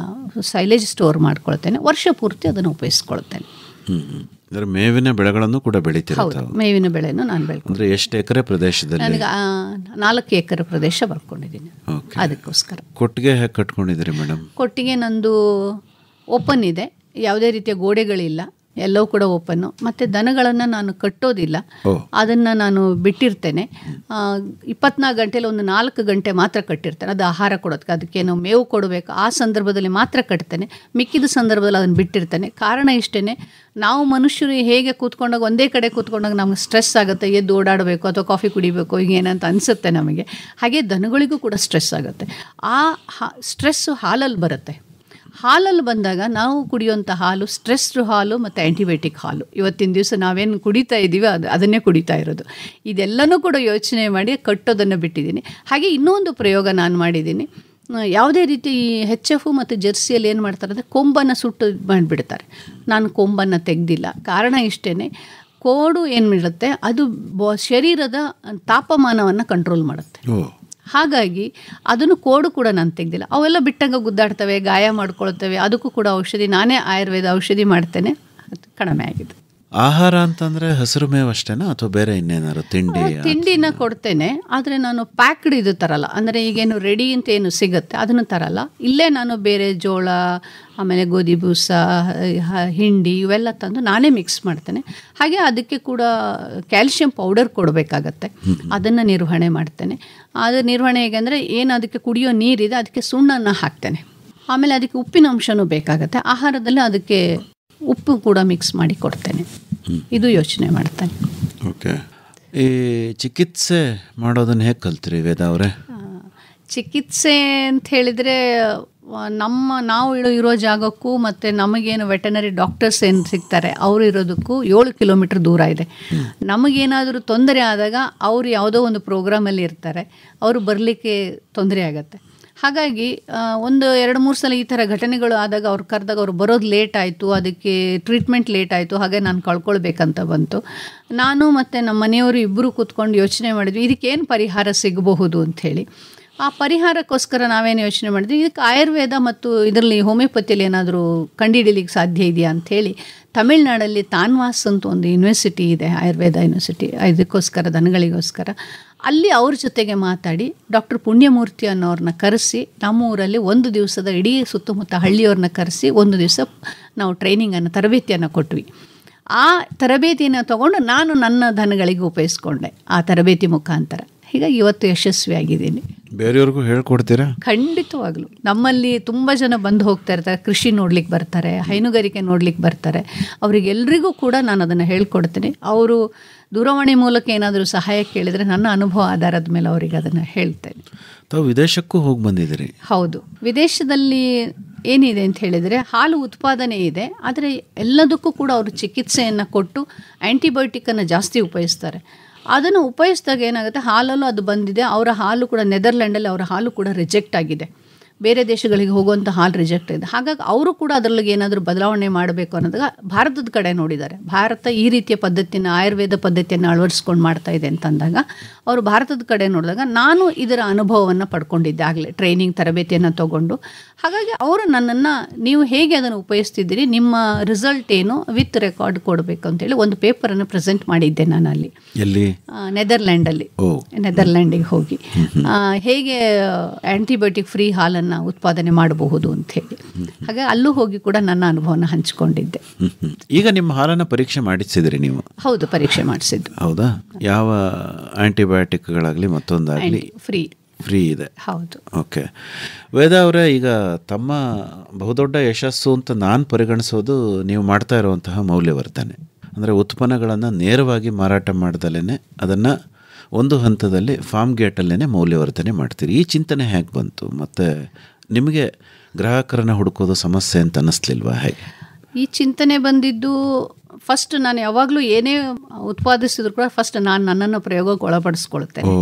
ಸೈಲೇಜ್ ಸ್ಟೋರ್ ಮಾಡ್ಕೊಳ್ತೇನೆ, ವರ್ಷ ಪೂರ್ತಿ ಅದನ್ನು ಉಪಯೋಗಿಸ್ಕೊಳ್ತೇನೆ. ಮೇವಿನ ಬೆಳೆಗಳನ್ನು ಕೂಡ ಬೆಳಿತೀವಿ? ಹೌದು, ಮೇವಿನ ಬೆಳೆಯನ್ನು ನಾನು ಬೆಳ್ಕೊಂಡು. ಎಷ್ಟು ಎಕರೆ ಪ್ರದೇಶದಲ್ಲಿ? ನನಗೆ 4 ಎಕರೆ ಪ್ರದೇಶ ಬರ್ಕೊಂಡಿದ್ದೀನಿ. ಅದಕ್ಕೋಸ್ಕರ. ಕೊಟ್ಟಿಗೆ ಹೇಗೆ ಕಟ್ಕೊಂಡಿದ್ದೀರಿ ಮೇಡಮ್? ಕೊಟ್ಟಿಗೆ ನಂದು ಓಪನ್ ಇದೆ, ಯಾವುದೇ ರೀತಿಯ ಗೋಡೆಗಳಿಲ್ಲ, ಎಲ್ಲವೂ ಕೂಡ ಓಪನ್ನು. ಮತ್ತು ದನಗಳನ್ನು ನಾನು ಕಟ್ಟೋದಿಲ್ಲ, ಅದನ್ನು ನಾನು ಬಿಟ್ಟಿರ್ತೇನೆ. 24 ಗಂಟೆಯಲ್ಲಿ ಒಂದು 4 ಗಂಟೆ ಮಾತ್ರ ಕಟ್ಟಿರ್ತೇನೆ. ಅದು ಆಹಾರ ಕೊಡೋದಕ್ಕೆ, ಅದಕ್ಕೇನು ಮೇವು ಕೊಡಬೇಕು, ಆ ಸಂದರ್ಭದಲ್ಲಿ ಮಾತ್ರ ಕಟ್ತೇನೆ. ಮಿಕ್ಕಿದ ಸಂದರ್ಭದಲ್ಲಿ ಅದನ್ನು ಬಿಟ್ಟಿರ್ತೇನೆ. ಕಾರಣ ಇಷ್ಟೇ, ನಾವು ಮನುಷ್ಯರು ಹೇಗೆ ಕೂತ್ಕೊಂಡಾಗ ಒಂದೇ ಕಡೆ ಕೂತ್ಕೊಂಡಾಗ ನಮಗೆ ಸ್ಟ್ರೆಸ್ ಆಗುತ್ತೆ, ಎದ್ದು ಓಡಾಡಬೇಕು ಅಥವಾ ಕಾಫಿ ಕುಡಿಬೇಕು ಹೀಗೇನಂತ ಅನಿಸುತ್ತೆ ನಮಗೆ. ಹಾಗೆ ದನಗಳಿಗೂ ಕೂಡ ಸ್ಟ್ರೆಸ್ ಆಗುತ್ತೆ. ಆ ಸ್ಟ್ರೆಸ್ಸು ಹಾಲಲ್ಲಿ ಬರುತ್ತೆ. ಹಾಲಲ್ಲಿ ಬಂದಾಗ ನಾವು ಕುಡಿಯುವಂಥ ಹಾಲು ಸ್ಟ್ರೆಸ್ಡ್ ಹಾಲು ಮತ್ತು ಆ್ಯಂಟಿಬಯೋಟಿಕ್ ಹಾಲು. ಇವತ್ತಿನ ದಿವಸ ನಾವೇನು ಕುಡಿತಾ ಇದ್ದೀವಿ ಅದನ್ನೇ ಕುಡಿತಾ ಇರೋದು. ಇದೆಲ್ಲನೂ ಕೂಡ ಯೋಚನೆ ಮಾಡಿ ಕಟ್ಟೋದನ್ನು ಬಿಟ್ಟಿದ್ದೀನಿ. ಹಾಗೆ ಇನ್ನೊಂದು ಪ್ರಯೋಗ ನಾನು ಮಾಡಿದ್ದೀನಿ. ಯಾವುದೇ ರೀತಿ ಈ HF ಮತ್ತು ಜರ್ಸಿಯಲ್ಲಿ ಏನು ಮಾಡ್ತಾರೆ ಅಂದರೆ ಕೊಂಬನ್ನು ಸುಟ್ಟು ಮಾಡಿಬಿಡ್ತಾರೆ. ನಾನು ಕೊಂಬನ್ನು ತೆಗೆದಿಲ್ಲ. ಕಾರಣ ಇಷ್ಟೇ, ಕೋಡು ಏನು ಮಾಡುತ್ತೆ ಅದು ಶರೀರದ ತಾಪಮಾನವನ್ನು ಕಂಟ್ರೋಲ್ ಮಾಡುತ್ತೆ. ಹಾಗಾಗಿ ಅದನ್ನು ಕೋಡು ಕೂಡ ನಾನು ತೆಗೆದಿಲ್ಲ. ಅವೆಲ್ಲ ಬಿಟ್ಟಂಗೆ ಗುದ್ದಾಡ್ತವೆ, ಗಾಯ ಮಾಡ್ಕೊಳ್ತವೆ. ಅದಕ್ಕೂ ಕೂಡ ಔಷಧಿ ನಾನೇ ಆಯುರ್ವೇದ ಔಷಧಿ ಮಾಡ್ತೇನೆ, ಅದು ಕಡಿಮೆ ಆಗಿದೆ. ಆಹಾರ ಅಂತಂದರೆ ಹಸಿರು ಮೇವು ಅಷ್ಟೇನಾ ಅಥವಾ ಬೇರೆ ಇನ್ನೇನಾದ್ರು ತಿಂಡಿನ ಕೊಡ್ತೇನೆ, ಆದರೆ ನಾನು ಪ್ಯಾಕ್ಡ್ ಇದು ತರಲ್ಲ. ಅಂದರೆ ಈಗೇನು ರೆಡಿ ಅಂತ ಏನು ಸಿಗುತ್ತೆ ಅದನ್ನು ತರಲ್ಲ. ಇಲ್ಲೇ ನಾನು ಬೇರೆ ಜೋಳ, ಆಮೇಲೆ ಗೋಧಿ ಬೂಸ, ಹಿಂಡಿ ಇವೆಲ್ಲ ತಂದು ನಾನೇ ಮಿಕ್ಸ್ ಮಾಡ್ತೇನೆ. ಹಾಗೆ ಅದಕ್ಕೆ ಕೂಡ ಕ್ಯಾಲ್ಶಿಯಂ ಪೌಡರ್ ಕೊಡಬೇಕಾಗತ್ತೆ, ಅದನ್ನು ನಿರ್ವಹಣೆ ಮಾಡ್ತೇನೆ. ಅದು ನಿರ್ವಹಣೆ ಹೇಗೆ ಅಂದರೆ ಏನು ಅದಕ್ಕೆ ಕುಡಿಯೋ ನೀರಿದೆ ಅದಕ್ಕೆ ಸುಣ್ಣನ ಹಾಕ್ತೇನೆ. ಆಮೇಲೆ ಅದಕ್ಕೆ ಉಪ್ಪಿನ ಅಂಶನೂ ಬೇಕಾಗತ್ತೆ. ಆಹಾರದಲ್ಲಿ ಅದಕ್ಕೆ ಉಪ್ಪು ಕೂಡ ಮಿಕ್ಸ್ ಮಾಡಿ ಕೊಡ್ತೇನೆ. ಇದು ಯೋಚನೆ ಮಾಡ್ತೇನೆ. ಓಕೆ. ಈ ಚಿಕಿತ್ಸೆ ಮಾಡೋದನ್ನು ಹೇಗೆ ಕಲ್ತ್ರಿ ವೇದ ಅವರೇ? ಚಿಕಿತ್ಸೆ ಅಂತ ಹೇಳಿದರೆ ನಾವು ಇರೋ ಜಾಗಕ್ಕೂ ಮತ್ತು ನಮಗೇನು ವೆಟನರಿ ಡಾಕ್ಟರ್ಸ್ ಏನು ಸಿಗ್ತಾರೆ ಅವರು ಇರೋದಕ್ಕೂ 7 ಕಿಲೋಮೀಟ್ರ್ ದೂರ ಇದೆ. ನಮಗೇನಾದರೂ ತೊಂದರೆ ಆದಾಗ ಅವರು ಯಾವುದೋ ಒಂದು ಪ್ರೋಗ್ರಾಮಲ್ಲಿ ಇರ್ತಾರೆ, ಅವರು ಬರಲಿಕ್ಕೆ ತೊಂದರೆ ಆಗುತ್ತೆ. ಹಾಗಾಗಿ 1-2-3 ಸಲ ಈ ಥರ ಘಟನೆಗಳು ಆದಾಗ ಅವ್ರು ಕರೆದಾಗ ಅವ್ರು ಬರೋದು ಲೇಟ್ ಆಯಿತು, ಅದಕ್ಕೆ ಟ್ರೀಟ್ಮೆಂಟ್ ಲೇಟ್ ಆಯಿತು. ಹಾಗೆ ನಾನು ಕಳ್ಕೊಳ್ಬೇಕಂತ ಬಂತು. ನಾನು ಮತ್ತು ನಮ್ಮ ಮನೆಯವರು ಇಬ್ಬರು ಕೂತ್ಕೊಂಡು ಯೋಚನೆ ಮಾಡಿದ್ವಿ ಇದಕ್ಕೇನು ಪರಿಹಾರ ಸಿಗಬಹುದು ಅಂಥೇಳಿ. ಆ ಪರಿಹಾರಕ್ಕೋಸ್ಕರ ನಾವೇನು ಯೋಚನೆ ಮಾಡಿದ್ವಿ, ಇದಕ್ಕೆ ಆಯುರ್ವೇದ ಮತ್ತು ಇದರಲ್ಲಿ ಹೋಮಿಯೋಪತಿಯಲ್ಲಿ ಏನಾದರೂ ಕಂಡುಹಿಡಿಯಲಿಕ್ಕೆ ಸಾಧ್ಯ ಇದೆಯಾ ಅಂಥೇಳಿ ತಮಿಳ್ನಾಡಲ್ಲಿ ತಾನ್ವಾಸ್ ಅಂತ ಒಂದು ಯೂನಿವರ್ಸಿಟಿ ಇದೆ, ಆಯುರ್ವೇದ ಯೂನಿವರ್ಸಿಟಿ, ಇದಕ್ಕೋಸ್ಕರ ದನಗಳಿಗೋಸ್ಕರ. ಅಲ್ಲಿ ಅವ್ರ ಜೊತೆಗೆ ಮಾತಾಡಿ ಡಾಕ್ಟರ್ ಪುಣ್ಯಮೂರ್ತಿ ಅನ್ನೋರನ್ನ ಕರೆಸಿ ನಮ್ಮ ಊರಲ್ಲಿ 1 ದಿವಸದ ಇಡೀ ಸುತ್ತಮುತ್ತ ಹಳ್ಳಿಯವ್ರನ್ನ ಕರೆಸಿ 1 ದಿವಸ ನಾವು ಟ್ರೈನಿಂಗನ್ನು ತರಬೇತಿಯನ್ನು ಕೊಟ್ವಿ. ಆ ತರಬೇತಿಯನ್ನು ತಗೊಂಡು ನಾನು ನನ್ನ ದನಗಳಿಗೆ ಉಪಯೋಗಿಸ್ಕೊಂಡೆ ಆ ತರಬೇತಿ ಮುಖಾಂತರ. ಹೀಗಾಗಿ ಇವತ್ತು ಯಶಸ್ವಿಯಾಗಿದ್ದೀನಿ. ಬೇರೆಯವ್ರಿಗೂ ಹೇಳ್ಕೊಡ್ತೀರಾ? ಖಂಡಿತವಾಗ್ಲೂ. ನಮ್ಮಲ್ಲಿ ತುಂಬ ಜನ ಬಂದು ಹೋಗ್ತಾ ಇರ್ತಾರೆ, ಕೃಷಿ ನೋಡ್ಲಿಕ್ಕೆ ಬರ್ತಾರೆ, ಹೈನುಗಾರಿಕೆ ನೋಡ್ಲಿಕ್ಕೆ ಬರ್ತಾರೆ. ಅವರಿಗೆಲ್ರಿಗೂ ಕೂಡ ನಾನು ಅದನ್ನು ಹೇಳ್ಕೊಡ್ತೀನಿ. ಅವರು ದೂರವಾಣಿ ಮೂಲಕ ಏನಾದರೂ ಸಹಾಯ ಕೇಳಿದರೆ ನನ್ನ ಅನುಭವ ಆಧಾರದ ಮೇಲೆ ಅವರಿಗೆ ಅದನ್ನು ಹೇಳ್ತೇನೆ. ತಾವು ವಿದೇಶಕ್ಕೂ ಹೋಗಿ ಬಂದಿದ್ದೀರಿ? ಹೌದು. ವಿದೇಶದಲ್ಲಿ ಏನಿದೆ ಅಂತ ಹೇಳಿದರೆ ಹಾಲು ಉತ್ಪಾದನೆ ಇದೆ, ಆದರೆ ಎಲ್ಲದಕ್ಕೂ ಕೂಡ ಅವರು ಚಿಕಿತ್ಸೆಯನ್ನು ಕೊಟ್ಟು ಆ್ಯಂಟಿಬಯೋಟಿಕ್ಕನ್ನು ಜಾಸ್ತಿ ಉಪಯೋಗಿಸ್ತಾರೆ. ಅದನ್ನು ಉಪಯೋಗಿಸಿದಾಗ ಏನಾಗುತ್ತೆ, ಹಾಲಲ್ಲೂ ಅದು ಬಂದಿದೆ. ಅವರ ಹಾಲು ಕೂಡ ನೆದರ್ಲ್ಯಾಂಡಲ್ಲಿ ಅವರ ಹಾಲು ಕೂಡ ರಿಜೆಕ್ಟ್ ಆಗಿದೆ. ಬೇರೆ ದೇಶಗಳಿಗೆ ಹೋಗುವಂಥ ಹಾಲು ರಿಜೆಕ್ಟ್ ಇದೆ. ಹಾಗಾಗಿ ಅವರು ಕೂಡ ಅದರಲ್ಲಿ ಏನಾದರೂ ಬದಲಾವಣೆ ಮಾಡಬೇಕು ಅನ್ನೋದಾಗ ಭಾರತದ ಕಡೆ ನೋಡಿದ್ದಾರೆ. ಭಾರತ ಈ ರೀತಿಯ ಪದ್ಧತಿಯನ್ನು, ಆಯುರ್ವೇದ ಪದ್ಧತಿಯನ್ನು ಅಳವಡಿಸ್ಕೊಂಡು ಮಾಡ್ತಾ ಇದೆ ಅಂತಂದಾಗ ಅವರು ಭಾರತದ ಕಡೆ ನೋಡಿದಾಗ ನಾನು ಇದರ ಅನುಭವವನ್ನು ಪಡ್ಕೊಂಡಿದ್ದೆ ಆಗಲೇ ಟ್ರೈನಿಂಗ್ ತರಬೇತಿಯನ್ನು ತಗೊಂಡು. ಹಾಗಾಗಿ ಅವರು ನನ್ನನ್ನು ನೀವು ಹೇಗೆ ಅದನ್ನು ಉಪಯೋಗಿಸ್ತಿದ್ದೀರಿ, ನಿಮ್ಮ ರಿಸಲ್ಟ್ ಏನು ವಿತ್ ರೆಕಾರ್ಡ್ ಕೊಡಬೇಕು ಅಂತೇಳಿ ಒಂದು ಪೇಪರನ್ನು ಪ್ರೆಸೆಂಟ್ ಮಾಡಿದ್ದೆ ನಾನು ಅಲ್ಲಿ. ಎಲ್ಲಿ? ನೆದರ್ಲ್ಯಾಂಡಲ್ಲಿ. ನೆದರ್ಲ್ಯಾಂಡಿಗೆ ಹೋಗಿ ಹೇಗೆ ಆ್ಯಂಟಿಬಯೋಟಿಕ್ ಫ್ರೀ ಹಾಲನ್ನು ಉತ್ಪಾದನೆ ಮಾಡಬಹುದು ಅಂತ ಹೇಳಿ. ಹಾಗೆ ಅಲ್ಲೂ ಹೋಗಿ ಕೂಡ ನನ್ನ ಅನುಭವನ ಹಂಚಿಕೊಂಡಿದ್ದೆ. ಈಗ ನಿಮ್ಮ ಹಾಲನ್ನು ಪರೀಕ್ಷೆ ಮಾಡಿಸಿದ್ರಿ ನೀವು? ಹೌದು, ಪರೀಕ್ಷೆ ಮಾಡಿಸಿದ್ದು. ಹೌದಾ? ಯಾವ ಆಂಟಿಬಯೋಟಿಕ್ಗಳಾಗಲಿ ಮತ್ತೊಂದಾಗಲಿ ಫ್ರೀ ಇದೆ? ಹೌದು. ಓಕೆ. ವೇದ ಅವರೇ, ಈಗ ತಮ್ಮ ಬಹುದೊಡ್ಡ ಯಶಸ್ಸು ಅಂತ ನಾನು ಪರಿಗಣಿಸೋದು ನೀವು ಮಾಡ್ತಾ ಇರುವಂತಹ ಮೌಲ್ಯವರ್ಧನೆ. ಅಂದರೆ ಉತ್ಪನ್ನಗಳನ್ನು ನೇರವಾಗಿ ಮಾರಾಟ ಮಾಡ್ದಲೇ ಅದನ್ನು ಒಂದು ಹಂತದಲ್ಲಿ ಫಾರ್ಮ್ ಗೇಟಲ್ಲೇ ಮೌಲ್ಯವರ್ಧನೆ ಮಾಡ್ತೀರಿ. ಈ ಚಿಂತನೆ ಹೇಗೆ ಬಂತು? ಮತ್ತು ನಿಮಗೆ ಗ್ರಾಹಕರನ್ನು ಹುಡುಕೋದು ಸಮಸ್ಯೆ ಅಂತ ಅನ್ನಿಸ್ಲಿಲ್ವಾ? ಹೇಗೆ ಈ ಚಿಂತನೆ ಬಂದಿದ್ದು, ಫಸ್ಟ್ ನಾನು ಯಾವಾಗಲೂ ಏನೇ ಉತ್ಪಾದಿಸಿದ್ರು ಕೂಡ ಫಸ್ಟ್ ನಾನು ನನ್ನನ್ನು ಪ್ರಯೋಗಕ್ಕೆ ಒಳಪಡಿಸ್ಕೊಳ್ತೇನೆ,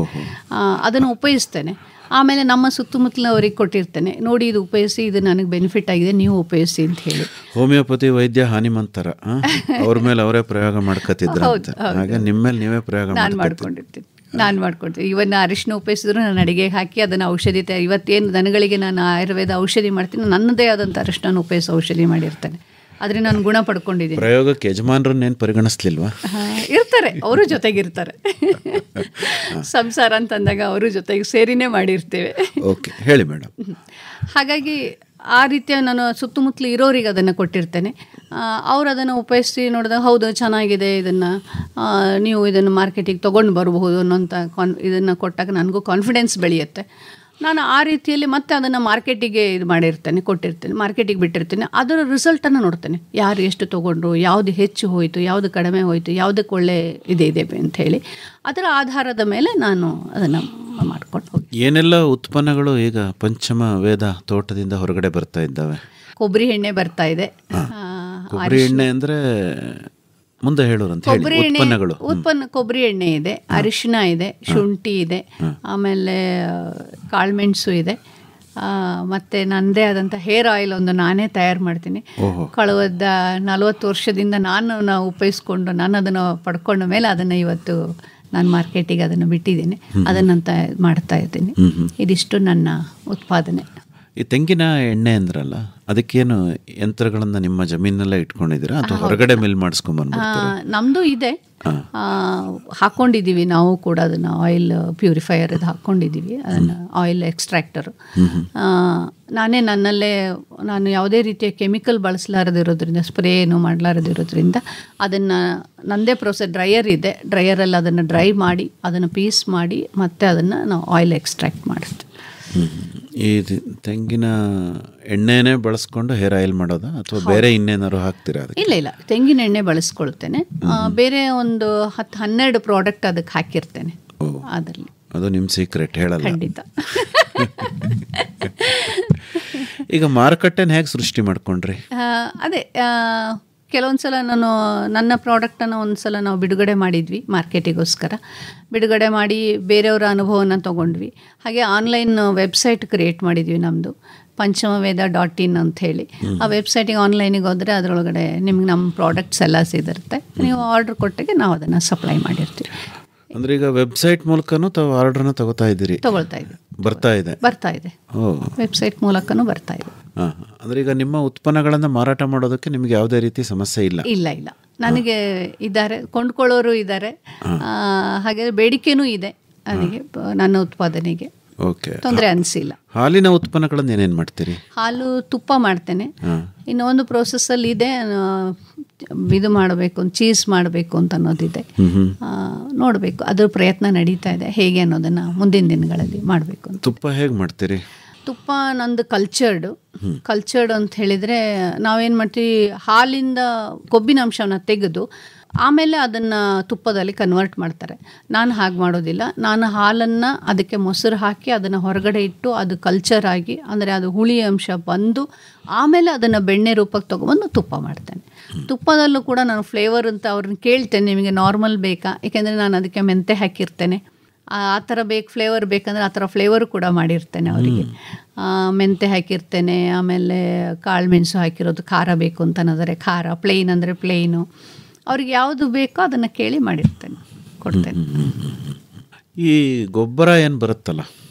ಅದನ್ನು ಉಪಯೋಗಿಸ್ತೇನೆ. ಆಮೇಲೆ ನಮ್ಮ ಸುತ್ತಮುತ್ತಲವರಿಗೆ ಕೊಟ್ಟಿರ್ತೇನೆ, ನೋಡಿ ಇದು ಉಪಯೋಗಿಸಿ, ಇದು ನನಗೆ ಬೆನಿಫಿಟ್ ಆಗಿದೆ, ನೀವು ಉಪಯೋಗಿಸಿ ಅಂತ ಹೇಳಿ. ಹೋಮಿಯೋಪತಿ ವೈದ್ಯ ಹಾನಿಮಂತರ ಅವ್ರ ಮೇಲೆ ಅವರೇ ಪ್ರಯೋಗ ಮಾಡ್ಕೊತಿದ್ರು, ಹಾಗೆ ನಿಮ್ಮ ಮೇಲೆ ನೀವೇ ಪ್ರಯೋಗ ನಾನು ಮಾಡ್ಕೊಂಡಿರ್ತೀನಿ. ಇವನ್ನ ಅರಿಶಿನ ಉಪಯೋಗಿಸಿದ್ರು ನಾನು ಅಡಿಗೆಗೆ ಹಾಕಿ ಅದನ್ನು ಔಷಧಿ ಇವತ್ತೇನು ದನಗಳಿಗೆ ನಾನು ಆಯುರ್ವೇದ ಔಷಧಿ ಮಾಡ್ತೀನಿ, ನನ್ನದೇ ಆದಂಥ ಅರಿಶಿನ ಉಪಯೋಗಿಸಿ ಔಷಧಿ ಮಾಡಿರ್ತೇನೆ. ಆದರೆ ನಾನು ಗುಣ ಪಡ್ಕೊಂಡಿದ್ದೀನಿ. ಪ್ರಯೋಗಕ್ಕೆ ಯಜಮಾನರನ್ನೇನು ಪರಿಗಣಿಸ್ಲಿಲ್ವಾ? ಇರ್ತಾರೆ, ಅವರು ಜೊತೆಗಿರ್ತಾರೆ. ಸಂಸಾರ ಅಂತಂದಾಗ ಅವರು ಜೊತೆಗೆ ಸೇರಿನೇ ಮಾಡಿರ್ತೇವೆ. ಓಕೆ, ಹೇಳಿ ಮೇಡಮ್. ಹಾಗಾಗಿ ಆ ರೀತಿಯ ನಾನು ಸುತ್ತಮುತ್ತಲು ಇರೋರಿಗೆ ಅದನ್ನು ಕೊಟ್ಟಿರ್ತೇನೆ. ಅವರು ಅದನ್ನು ಉಪಯೋಗಿಸಿ ನೋಡಿದಾಗ ಹೌದು ಚೆನ್ನಾಗಿದೆ, ಇದನ್ನು ನೀವು ಇದನ್ನು ಮಾರ್ಕೆಟಿಗೆ ತೊಗೊಂಡು ಬರಬಹುದು ಅನ್ನೋಂಥ ಇದನ್ನು ಕೊಟ್ಟಾಗ ನನಗೂ ಕಾನ್ಫಿಡೆನ್ಸ್ ಬೆಳೆಯುತ್ತೆ. ನಾನು ಆ ರೀತಿಯಲ್ಲಿ ಮತ್ತೆ ಅದನ್ನು ಮಾರ್ಕೆಟಿಗೆ ಇದು ಮಾಡಿರ್ತೇನೆ, ಕೊಟ್ಟಿರ್ತೇನೆ, ಮಾರ್ಕೆಟಿಗೆ ಬಿಟ್ಟಿರ್ತೇನೆ. ಅದರ ರಿಸಲ್ಟನ್ನು ನೋಡ್ತೇನೆ, ಯಾರು ಎಷ್ಟು ತೊಗೊಂಡ್ರು, ಯಾವುದು ಹೆಚ್ಚು ಹೋಯಿತು, ಯಾವುದು ಕಡಿಮೆ ಹೋಯಿತು, ಯಾವುದಕ್ಕೆ ಒಳ್ಳೆ ಇದೆ ಅಂಥೇಳಿ ಅದರ ಆಧಾರದ ಮೇಲೆ ನಾನು ಅದನ್ನು ಮಾಡ್ಕೊಂಡು ಹೋಗಿ. ಏನೆಲ್ಲ ಉತ್ಪನ್ನಗಳು ಈಗ ಪಂಚಮ ವೇದ ತೋಟದಿಂದ ಹೊರಗಡೆ ಬರ್ತಾ ಇದ್ದಾವೆ? ಕೊಬ್ಬರಿ ಎಣ್ಣೆ ಬರ್ತಾ ಇದೆ. ಕೊಬ್ಬರಿ ಎಣ್ಣೆ ಅಂದರೆ ಮುಂದೆ ಹೇಳೋರಂತ ಹೇಳಿ. ಕೊಬ್ಬರಿ ಎಣ್ಣೆ ಇದೆ, ಅರಿಶಿನ ಇದೆ, ಶುಂಠಿ ಇದೆ, ಆಮೇಲೆ ಕಾಳುಮೆಣಸು ಇದೆ, ಮತ್ತು ನನ್ನದೇ ಆದಂಥ ಹೇರ್ ಆಯಿಲ್ ಒಂದು ನಾನೇ ತಯಾರು ಮಾಡ್ತೀನಿ. ಕಳೆದ 40 ವರ್ಷದಿಂದ ನಾನು ಉಪಯೋಗಿಸ್ಕೊಂಡು ನಾನು ಅದನ್ನು ಪಡ್ಕೊಂಡ ಮೇಲೆ ಅದನ್ನು ಇವತ್ತು ನಾನು ಮಾರ್ಕೆಟಿಗೆ ಅದನ್ನು ಬಿಟ್ಟಿದ್ದೀನಿ, ಅದನ್ನಂತ ಮಾಡ್ತಾ ಇದ್ದೀನಿ. ಇದಿಷ್ಟು ನನ್ನ ಉತ್ಪಾದನೆ. ಈ ತೆಂಗಿನ ಎಣ್ಣೆ ಅಂದ್ರಲ್ಲ, ಅದಕ್ಕೇನು ಯಂತ್ರಗಳನ್ನು ನಿಮ್ಮ ಜಮೀನಲ್ಲೇ ಇಟ್ಕೊಂಡಿದ್ದೀರಾ ಅಥವಾ ಹೊರಗಡೆ ಮಿಲ್ ಮಾಡಿಸ್ಕೊಂಡ್ಬಂದ್ಬಿಡ್ತೀರಾ? ನಮ್ಮದು ಇದೆ, ಹಾಕ್ಕೊಂಡಿದ್ದೀವಿ ನಾವು ಕೂಡ ಅದನ್ನು. ಆಯಿಲ್ ಪ್ಯೂರಿಫೈಯರ್ ಇದು ಹಾಕ್ಕೊಂಡಿದ್ದೀವಿ, ಅದನ್ನು ಆಯಿಲ್ ಎಕ್ಸ್ಟ್ರಾಕ್ಟರು. ನಾನು ಯಾವುದೇ ರೀತಿಯ ಕೆಮಿಕಲ್ ಬಳಸಲಾರದಿರೋದ್ರಿಂದ, ಸ್ಪ್ರೇ ಏನು ಮಾಡಲಾರದಿರೋದ್ರಿಂದ ಅದನ್ನು ನನ್ನದೇ ಪ್ರೋಸೆಸ್ ಡ್ರೈಯರ್ ಇದೆ, ಡ್ರೈಯರಲ್ಲಿ ಅದನ್ನು ಡ್ರೈ ಮಾಡಿ ಅದನ್ನು ಪೀಸ್ ಮಾಡಿ ಮತ್ತೆ ಅದನ್ನು ನಾವು ಆಯಿಲ್ ಎಕ್ಸ್ಟ್ರಾಕ್ಟ್ ಮಾಡ್ತೀವಿ. ಈ ತೆಂಗಿನ ಎಣ್ಣೆನೇ ಬಳಸ್ಕೊಂಡು ಹೇರ್ ಆಯಿಲ್ ಮಾಡೋದಾ ಅಥವಾ ಬೇರೆ ಇನ್ನೇನಾದ್ರು ಹಾಕ್ತೀರಾ? ಇಲ್ಲ, ತೆಂಗಿನ ಎಣ್ಣೆ ಬಳಸ್ಕೊಳ್ತೇನೆ. ಬೇರೆ ಒಂದು 10-12 ಪ್ರಾಡಕ್ಟ್ ಅದಕ್ಕೆ ಹಾಕಿರ್ತೇನೆ. ಅದರಲ್ಲಿ ಅದು ನಿಮ್ಮ ಸೀಕ್ರೆಟ್ ಹೇಳಲ್ಲ? ಖಂಡಿತ. ಈಗ ಮಾರುಕಟ್ಟೆನ ಹೇಗೆ ಸೃಷ್ಟಿ ಮಾಡ್ಕೊಂಡ್ರಿ? ಅದೇ ಕೆಲವೊಂದು ಸಲ ನನ್ನ ಪ್ರಾಡಕ್ಟನ್ನು ಒಂದು ಸಲ ನಾವು ಬಿಡುಗಡೆ ಮಾಡಿದ್ವಿ ಮಾರ್ಕೆಟಿಗೋಸ್ಕರ. ಬಿಡುಗಡೆ ಮಾಡಿ ಬೇರೆಯವರ ಅನುಭವನ ತೊಗೊಂಡ್ವಿ. ಹಾಗೆ ಆನ್ಲೈನ್ ವೆಬ್ಸೈಟ್ ಕ್ರಿಯೇಟ್ ಮಾಡಿದ್ವಿ ನಮ್ಮದು, ಪಂಚಮವೇದ.in ಅಂಥೇಳಿ. ಆ ವೆಬ್ಸೈಟಿಗೆ ಆನ್ಲೈನಿಗೆ ಹೋದರೆ ಅದರೊಳಗಡೆ ನಿಮ್ಗೆ ನಮ್ಮ ಪ್ರಾಡಕ್ಟ್ಸ್ ಎಲ್ಲ ಸಿಗುತ್ತೆ. ನೀವು ಆರ್ಡ್ರ್ ಕೊಟ್ಟಿಗೆ ನಾವು ಅದನ್ನು ಸಪ್ಲೈ ಮಾಡಿರ್ತೀವಿ. ಅಂದರೆ ಈಗ ವೆಬ್ಸೈಟ್ ಮೂಲಕನೂ ತಾವು ಆರ್ಡ್ರನ್ನ ತಗೋತಾ ಇದ್ದೀರಿ? ತಗೊಳ್ತಾ ಇದ್ದೀವಿ. ಬರ್ತಾ ಇದೆ. ವೆಬ್ಸೈಟ್ ಮೂಲಕನೂ ಬರ್ತಾ ಇದೆ. ಅಂದರೆ ಈಗ ನಿಮ್ಮ ಉತ್ಪನ್ನಗಳನ್ನು ಮಾರಾಟ ಮಾಡೋದಕ್ಕೆ ನಿಮಗೆ ಯಾವುದೇ ರೀತಿ ಸಮಸ್ಯೆ ಇಲ್ಲ? ಇಲ್ಲ, ನನಗೆ ಇದ್ದಾರೆ, ಕೊಂಡ್ಕೊಳ್ಳೋರು ಇದ್ದಾರೆ, ಹಾಗೆ ಬೇಡಿಕೆನೂ ಇದೆ ನನಗೆ, ನನ್ನ ಉತ್ಪಾದನೆಗೆ. ಓಕೆ, ತೊಂದರೆ ಅನಿಸಿಲ್ಲ. ಹಾಲಿನ ಉತ್ಪನ್ನಗಳನ್ನು ಏನೇನು ಮಾಡ್ತೀರಿ? ಹಾಲು ತುಪ್ಪ ಮಾಡ್ತೇನೆ. ಇನ್ನು ಒಂದು ಪ್ರೋಸೆಸ್ಸಲ್ಲಿ ಇದೆ, ಇದು ಮಾಡಬೇಕು, ಚೀಸ್ ಮಾಡಬೇಕು ಅಂತ ಅನ್ನೋದಿದೆ. ನೋಡಬೇಕು, ಅದ್ರ ಪ್ರಯತ್ನ ನಡೀತಾ ಇದೆ, ಹೇಗೆ ಅನ್ನೋದನ್ನು ಮುಂದಿನ ದಿನಗಳಲ್ಲಿ ಮಾಡಬೇಕು ಅಂತ. ತುಪ್ಪ ಹೇಗೆ ಮಾಡ್ತೀರಿ? ತುಪ್ಪ ನಂದು ಕಲ್ಚರ್ಡ್ ಅಂತ ಹೇಳಿದರೆ ನಾವೇನು ಮಾಡ್ತೀವಿ, ಹಾಲಿಂದ ಕೊಬ್ಬಿನ ಅಂಶವನ್ನು ತೆಗೆದು ಆಮೇಲೆ ಅದನ್ನು ತುಪ್ಪದಲ್ಲಿ ಕನ್ವರ್ಟ್ ಮಾಡ್ತಾರೆ. ನಾನು ಹಾಗೆ ಮಾಡೋದಿಲ್ಲ. ನಾನು ಹಾಲನ್ನು ಅದಕ್ಕೆ ಮೊಸರು ಹಾಕಿ ಅದನ್ನು ಹೊರಗಡೆ ಇಟ್ಟು ಅದು ಕಲ್ಚರ್ ಆಗಿ, ಅಂದರೆ ಅದು ಹುಳಿ ಅಂಶ ಬಂದು ಆಮೇಲೆ ಅದನ್ನು ಬೆಣ್ಣೆ ರೂಪಕ್ಕೆ ತೊಗೊಬಂದು ತುಪ್ಪ ಮಾಡ್ತೇನೆ. ತುಪ್ಪದಲ್ಲೂ ಕೂಡ ನಾನು ಫ್ಲೇವರ್ ಅಂತ ಅವ್ರನ್ನ ಕೇಳ್ತೇನೆ, ನಿಮಗೆ ನಾರ್ಮಲ್ ಬೇಕಾ? ಏಕೆಂದರೆ ನಾನು ಅದಕ್ಕೆ ಮೆಂತೆ ಹಾಕಿರ್ತೇನೆ. ಆ ಥರ ಫ್ಲೇವರ್ ಬೇಕಂದರೆ ಆ ಥರ ಫ್ಲೇವರು ಕೂಡ ಮಾಡಿರ್ತೇನೆ ಅವರಿಗೆ. ಮೆಂತೆ ಹಾಕಿರ್ತೇನೆ, ಆಮೇಲೆ ಕಾಳು ಮೆಣಸು ಹಾಕಿರೋದು. ಖಾರ ಬೇಕು ಅಂತ ಅನ್ನೋದರೆ ಖಾರ, ಪ್ಲೇನ್ ಅಂದರೆ ಪ್ಲೇನು, ಅವ್ರಿಗೆ ಯಾವುದು ಬೇಕೋ ಅದನ್ನು ಕೇಳಿ ಮಾಡಿರ್ತೇನೆ, ಕೊಡ್ತೇನೆ. ಈ ಗೊಬ್ಬರ ಏನು ಬರುತ್ತಲ್ಲ,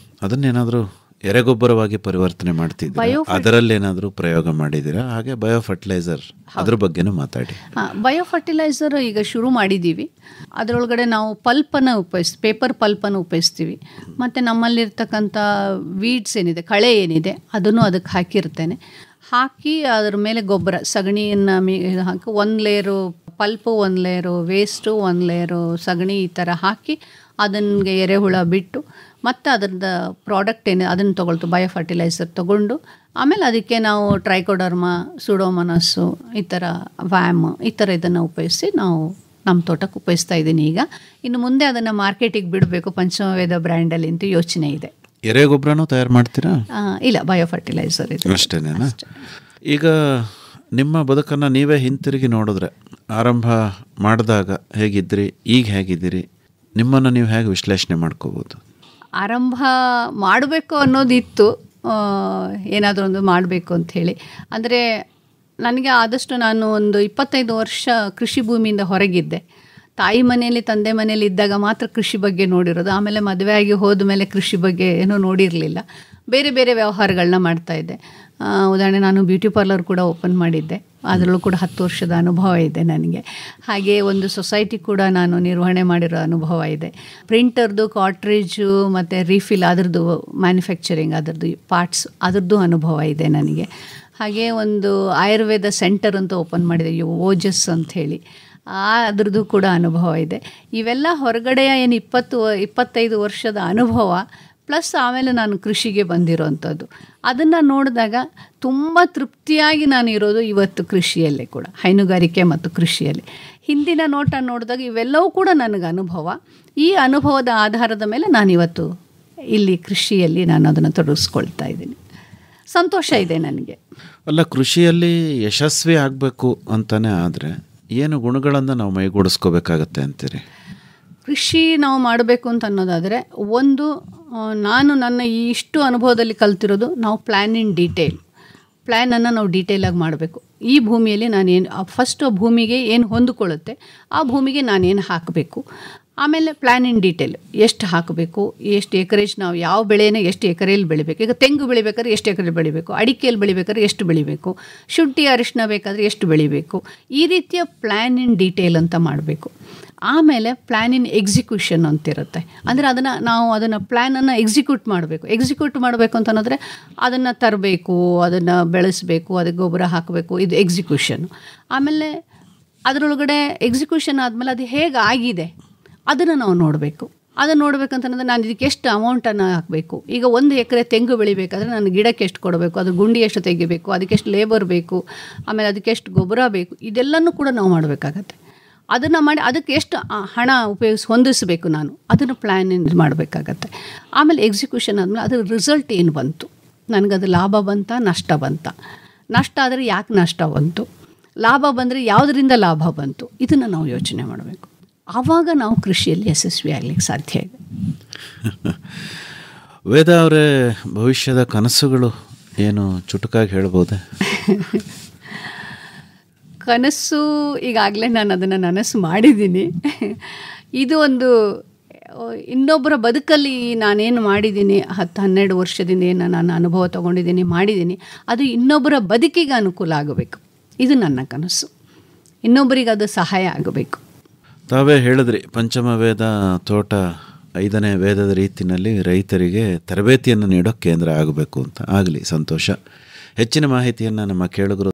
ಅದನ್ನೇನಾದರೂ ಎರೆಗೊಬ್ಬರವಾಗಿ ಪರಿವರ್ತನೆ ಮಾಡ್ತಿದ್ದೀರಾ? ಅದರಲ್ಲೇನಾದರೂ ಪ್ರಯೋಗ ಮಾಡಿದ್ದೀರಾ? ಹಾಗೆ ಬಯೋ ಫರ್ಟಿಲೈಸರ್ ಅದ್ರ ಬಗ್ಗೆನೂ ಮಾತಾಡಿ. ಬಯೋ ಫರ್ಟಿಲೈಸರ್ ಈಗ ಶುರು ಮಾಡಿದ್ದೀವಿ. ಅದರೊಳಗಡೆ ನಾವು ಪಲ್ಪನ್ನು ಪೇಪರ್ ಪಲ್ಪನ್ನು ಉಪಯೋಗಿಸ್ತೀವಿ. ಮತ್ತು ನಮ್ಮಲ್ಲಿರ್ತಕ್ಕಂಥ ವೀಡ್ಸ್ ಏನಿದೆ, ಕಳೆ ಏನಿದೆ, ಅದನ್ನು ಅದಕ್ಕೆ ಹಾಕಿರ್ತೇನೆ. ಹಾಕಿ ಅದ್ರ ಮೇಲೆ ಗೊಬ್ಬರ ಸಗಣಿಯನ್ನು ಹಾಕಿ 1 layer pulp, 1 layer waste, 1 layer ಸಗಣಿ, ಈ ಥರ ಹಾಕಿ ಅದನ್ಗೆ ಎರೆಹುಳ ಬಿಟ್ಟು ಮತ್ತು ಅದರದ್ದು ಪ್ರಾಡಕ್ಟ್ ಏನು ಅದನ್ನು ತೊಗೊಳ್ತು, ಬಯೋ ಫರ್ಟಿಲೈಸರ್ ತೊಗೊಂಡು ಆಮೇಲೆ ಅದಕ್ಕೆ ನಾವು ಟ್ರೈಕೋಡರ್ಮ, ಸೂಡೋಮೋನಾಸು, ಈ ಥರ ವ್ಯಾಮ್, ಈ ಥರ ಇದನ್ನು ಉಪಯೋಗಿಸಿ ನಾವು ನಮ್ಮ ತೋಟಕ್ಕೆ ಉಪಯೋಗಿಸ್ತಾ ಇದ್ದೀನಿ. ಈಗ ಇನ್ನು ಮುಂದೆ ಅದನ್ನು ಮಾರ್ಕೆಟಿಗೆ ಬಿಡಬೇಕು, ಪಂಚಮವೇದ ಬ್ರ್ಯಾಂಡಲ್ಲಿ ಅಂತ ಯೋಚನೆ ಇದೆ. ಎರೆಗೊಬ್ಬರನೂ ತಯಾರು ಮಾಡ್ತೀರಾ? ಇಲ್ಲ, ಬಯೋ ಫರ್ಟಿಲೈಸರ್ ಇದೆ ಅಷ್ಟೇನೇನಾ? ಈಗ ನಿಮ್ಮ ಬದುಕನ್ನು ನೀವೇ ಹಿಂತಿರುಗಿ ನೋಡಿದ್ರೆ, ಆರಂಭ ಮಾಡಿದಾಗ ಹೇಗಿದ್ರಿ, ಈಗ ಹೇಗಿದ್ದೀರಿ, ನಿಮ್ಮನ್ನು ನೀವು ಹೇಗೆ ವಿಶ್ಲೇಷಣೆ ಮಾಡ್ಕೋಬೋದು? ಆರಂಭ ಮಾಡಬೇಕು ಅನ್ನೋದಿತ್ತು, ಏನಾದರೂ ಒಂದು ಮಾಡಬೇಕು ಅಂಥೇಳಿ. ಅಂದರೆ ನನಗೆ ಆದಷ್ಟು ನಾನು ಒಂದು 25 ವರ್ಷ ಕೃಷಿ ಭೂಮಿಯಿಂದ ಹೊರಗಿದ್ದೆ. ತಾಯಿ ಮನೆಯಲ್ಲಿ, ತಂದೆ ಮನೆಯಲ್ಲಿ ಇದ್ದಾಗ ಮಾತ್ರ ಕೃಷಿ ಬಗ್ಗೆ ನೋಡಿರೋದು. ಆಮೇಲೆ ಮದುವೆ ಆಗಿ ಹೋದ ಮೇಲೆ ಕೃಷಿ ಬಗ್ಗೆ ಏನೂ ನೋಡಿರಲಿಲ್ಲ. ಬೇರೆ ಬೇರೆ ವ್ಯವಹಾರಗಳನ್ನ ಮಾಡ್ತಾಯಿದ್ದೆ. ಉದಾಹರಣೆ, ನಾನು ಬ್ಯೂಟಿ ಪಾರ್ಲರ್ ಕೂಡ ಓಪನ್ ಮಾಡಿದ್ದೆ. ಅದರಲ್ಲೂ ಕೂಡ 10 ವರ್ಷದ ಅನುಭವ ಇದೆ ನನಗೆ. ಹಾಗೆ ಒಂದು ಸೊಸೈಟಿ ಕೂಡ ನಾನು ನಿರ್ವಹಣೆ ಮಾಡಿರೋ ಅನುಭವ ಇದೆ. ಪ್ರಿಂಟರ್ದು, ಕಾಟ್ರೇಜು ಮತ್ತು ರೀಫಿಲ್ ಅದರದ್ದು ಮ್ಯಾನುಫ್ಯಾಕ್ಚರಿಂಗ್, ಅದರದ್ದು ಪಾರ್ಟ್ಸ್, ಅದರದ್ದು ಅನುಭವ ಇದೆ ನನಗೆ. ಹಾಗೆ ಒಂದು ಆಯುರ್ವೇದ ಸೆಂಟರ್ ಅಂತ ಓಪನ್ ಮಾಡಿದೆ, ಓಜಸ್ ಅಂಥೇಳಿ, ಅದರದ್ದು ಕೂಡ ಅನುಭವ ಇದೆ. ಇವೆಲ್ಲ ಹೊರಗಡೆಯ ಏನು 20-25 ವರ್ಷದ ಅನುಭವ ಪ್ಲಸ್ ಆಮೇಲೆ ನಾನು ಕೃಷಿಗೆ ಬಂದಿರೋವಂಥದ್ದು. ಅದನ್ನು ನೋಡಿದಾಗ ತುಂಬ ತೃಪ್ತಿಯಾಗಿ ನಾನು ಇರೋದು ಇವತ್ತು ಕೃಷಿಯಲ್ಲೇ ಕೂಡ, ಹೈನುಗಾರಿಕೆ ಮತ್ತು ಕೃಷಿಯಲ್ಲಿ. ಹಿಂದಿನ ನೋಟ ನೋಡಿದಾಗ ಇವೆಲ್ಲವೂ ಕೂಡ ನನಗೆ ಅನುಭವ. ಈ ಅನುಭವದ ಆಧಾರದ ಮೇಲೆ ನಾನಿವತ್ತು ಇಲ್ಲಿ ಕೃಷಿಯಲ್ಲಿ ನಾನು ಅದನ್ನು ತೊಡಗಿಸ್ಕೊಳ್ತಾ ಇದ್ದೀನಿ. ಸಂತೋಷ ಇದೆ ನನಗೆ. ಅಲ್ಲ, ಕೃಷಿಯಲ್ಲಿ ಯಶಸ್ವಿ ಆಗಬೇಕು ಅಂತಲೇ ಆದರೆ ಏನು ಗುಣಗಳನ್ನು ನಾವು ಮೈಗೂಡಿಸ್ಕೋಬೇಕಾಗತ್ತೆ ಅಂತೀರಿ? ಕೃಷಿ ನಾವು ಮಾಡಬೇಕು ಅಂತ ಅನ್ನೋದಾದರೆ, ಒಂದು ನಾನು ನನ್ನ ಈ ಇಷ್ಟು ಅನುಭವದಲ್ಲಿ ಕಲ್ತಿರೋದು, ನಾವು ಪ್ಲ್ಯಾನ್ ಇನ್ ಡೀಟೇಲ್, ಪ್ಲ್ಯಾನನ್ನು ನಾವು ಡೀಟೇಲಾಗಿ ಮಾಡಬೇಕು. ಈ ಭೂಮಿಯಲ್ಲಿ ನಾನೇನು ಫಸ್ಟು ಭೂಮಿಗೆ ಏನು ಹೊಂದಿಕೊಳ್ಳುತ್ತೆ ಆ ಭೂಮಿಗೆ ನಾನೇನು ಹಾಕಬೇಕು, ಆಮೇಲೆ ಪ್ಲ್ಯಾನ್ ಇನ್ ಡೀಟೇಲ್ ಎಷ್ಟು ಹಾಕಬೇಕು, ಎಷ್ಟು ಎಕರೇಜ್ ನಾವು ಯಾವ ಬೆಳೆನ ಎಷ್ಟು ಎಕರೆಯಲ್ಲಿ ಬೆಳಿಬೇಕು. ಈಗ ತೆಂಗು ಬೆಳಿಬೇಕಾದ್ರೆ ಎಷ್ಟು ಎಕರೆ ಬೆಳಿಬೇಕು, ಅಡಿಕೆಯಲ್ಲಿ ಬೆಳಿಬೇಕಾದ್ರೆ ಎಷ್ಟು ಬೆಳಿಬೇಕು, ಶುಂಠಿ ಅರಿಶಿನ ಬೇಕಾದರೆ ಎಷ್ಟು ಬೆಳಿಬೇಕು, ಈ ರೀತಿಯ ಪ್ಲ್ಯಾನ್ ಇನ್ ಡೀಟೇಲ್ ಅಂತ ಮಾಡಬೇಕು. ಆಮೇಲೆ ಪ್ಲ್ಯಾನ್ ಇನ್ ಎಕ್ಸಿಕ್ಯೂಷನ್ ಅಂತಿರುತ್ತೆ. ಅಂದರೆ ಅದನ್ನು ಪ್ಲ್ಯಾನನ್ನು ಎಕ್ಸಿಕ್ಯೂಟ್ ಮಾಡಬೇಕು ಅಂತ ಅನ್ನೋದ್ರೆ ಅದನ್ನು ತರಬೇಕು, ಅದನ್ನು ಬೆಳೆಸಬೇಕು, ಅದಕ್ಕೆ ಗೊಬ್ಬರ ಹಾಕಬೇಕು, ಇದು ಎಕ್ಸಿಕ್ಯೂಷನ್. ಆಮೇಲೆ ಅದರೊಳಗಡೆ ಎಕ್ಸಿಕ್ಯೂಷನ್ ಆದಮೇಲೆ ಅದು ಹೇಗೆ ಆಗಿದೆ ಅದನ್ನು ನಾವು ನೋಡಬೇಕು. ಅದನ್ನು ನೋಡಬೇಕಂತಂದರೆ ನಾನು ಇದಕ್ಕೆ ಎಷ್ಟು ಅಮೌಂಟನ್ನು ಹಾಕಬೇಕು. ಈಗ 1 ಎಕರೆ ತೆಂಗು ಬೆಳಿಬೇಕಾದ್ರೆ ನಾನು ಗಿಡಕ್ಕೆ ಎಷ್ಟು ಕೊಡಬೇಕು, ಅದು ಗುಂಡಿ ಎಷ್ಟು ತೆಗಿಬೇಕು, ಅದಕ್ಕೆ ಎಷ್ಟು ಲೇಬರ್ ಬೇಕು, ಆಮೇಲೆ ಅದಕ್ಕೆ ಎಷ್ಟು ಗೊಬ್ಬರ ಬೇಕು, ಇದೆಲ್ಲನೂ ಕೂಡ ನಾವು ಮಾಡಬೇಕಾಗತ್ತೆ. ಅದನ್ನು ಮಾಡಿ ಅದಕ್ಕೆ ಎಷ್ಟು ಹಣ ಹೊಂದಿಸಬೇಕು ನಾನು, ಅದನ್ನು ಪ್ಲ್ಯಾನ್ ಮಾಡಬೇಕಾಗತ್ತೆ. ಆಮೇಲೆ ಎಕ್ಸಿಕ್ಯೂಷನ್ ಆದಮೇಲೆ ಅದರ ರಿಸಲ್ಟ್ ಏನು ಬಂತು, ನನಗದು ಲಾಭ ಬಂತ ನಷ್ಟ ಬಂತ, ನಷ್ಟ ಆದರೆ ಯಾಕೆ ನಷ್ಟ ಬಂತು, ಲಾಭ ಬಂದರೆ ಯಾವುದರಿಂದ ಲಾಭ ಬಂತು, ಇದನ್ನು ನಾವು ಯೋಚನೆ ಮಾಡಬೇಕು. ಆವಾಗ ನಾವು ಕೃಷಿಯಲ್ಲಿ ಯಶಸ್ವಿ ಆಗಲಿಕ್ಕೆ ಸಾಧ್ಯ ಇದೆ. ವೇದ ಅವರೇ, ಭವಿಷ್ಯದ ಕನಸುಗಳು ಏನು ಚುಟುಕಾಗಿ ಹೇಳ್ಬೋದೆ? ಕನಸು ಈಗಾಗಲೇ ನಾನು ಅದನ್ನು ನನಸು ಮಾಡಿದ್ದೀನಿ. ಇದು ಒಂದು ಇನ್ನೊಬ್ಬರ ಬದುಕಲ್ಲಿ ನಾನೇನು ಮಾಡಿದ್ದೀನಿ 10-12 ವರ್ಷದಿಂದ ಏನು ನಾನು ಅನುಭವ ತೊಗೊಂಡಿದ್ದೀನಿ ಮಾಡಿದ್ದೀನಿ, ಅದು ಇನ್ನೊಬ್ಬರ ಬದುಕಿಗೆ ಅನುಕೂಲ ಆಗಬೇಕು. ಇದು ನನ್ನ ಕನಸು, ಇನ್ನೊಬ್ಬರಿಗೆ ಅದು ಸಹಾಯ ಆಗಬೇಕು. ತಾವೇ ಹೇಳಿದ್ರಿ, ಪಂಚಮ ವೇದ ತೋಟ 5ನೇ ವೇದದ ರೀತಿಯಲ್ಲಿ ರೈತರಿಗೆ ತರಬೇತಿಯನ್ನು ನೀಡೋ ಕೇಂದ್ರ ಆಗಬೇಕು ಅಂತ. ಆಗಲಿ, ಸಂತೋಷ. ಹೆಚ್ಚಿನ ಮಾಹಿತಿಯನ್ನು ನಮ್ಮ ಕೇಳುಗರು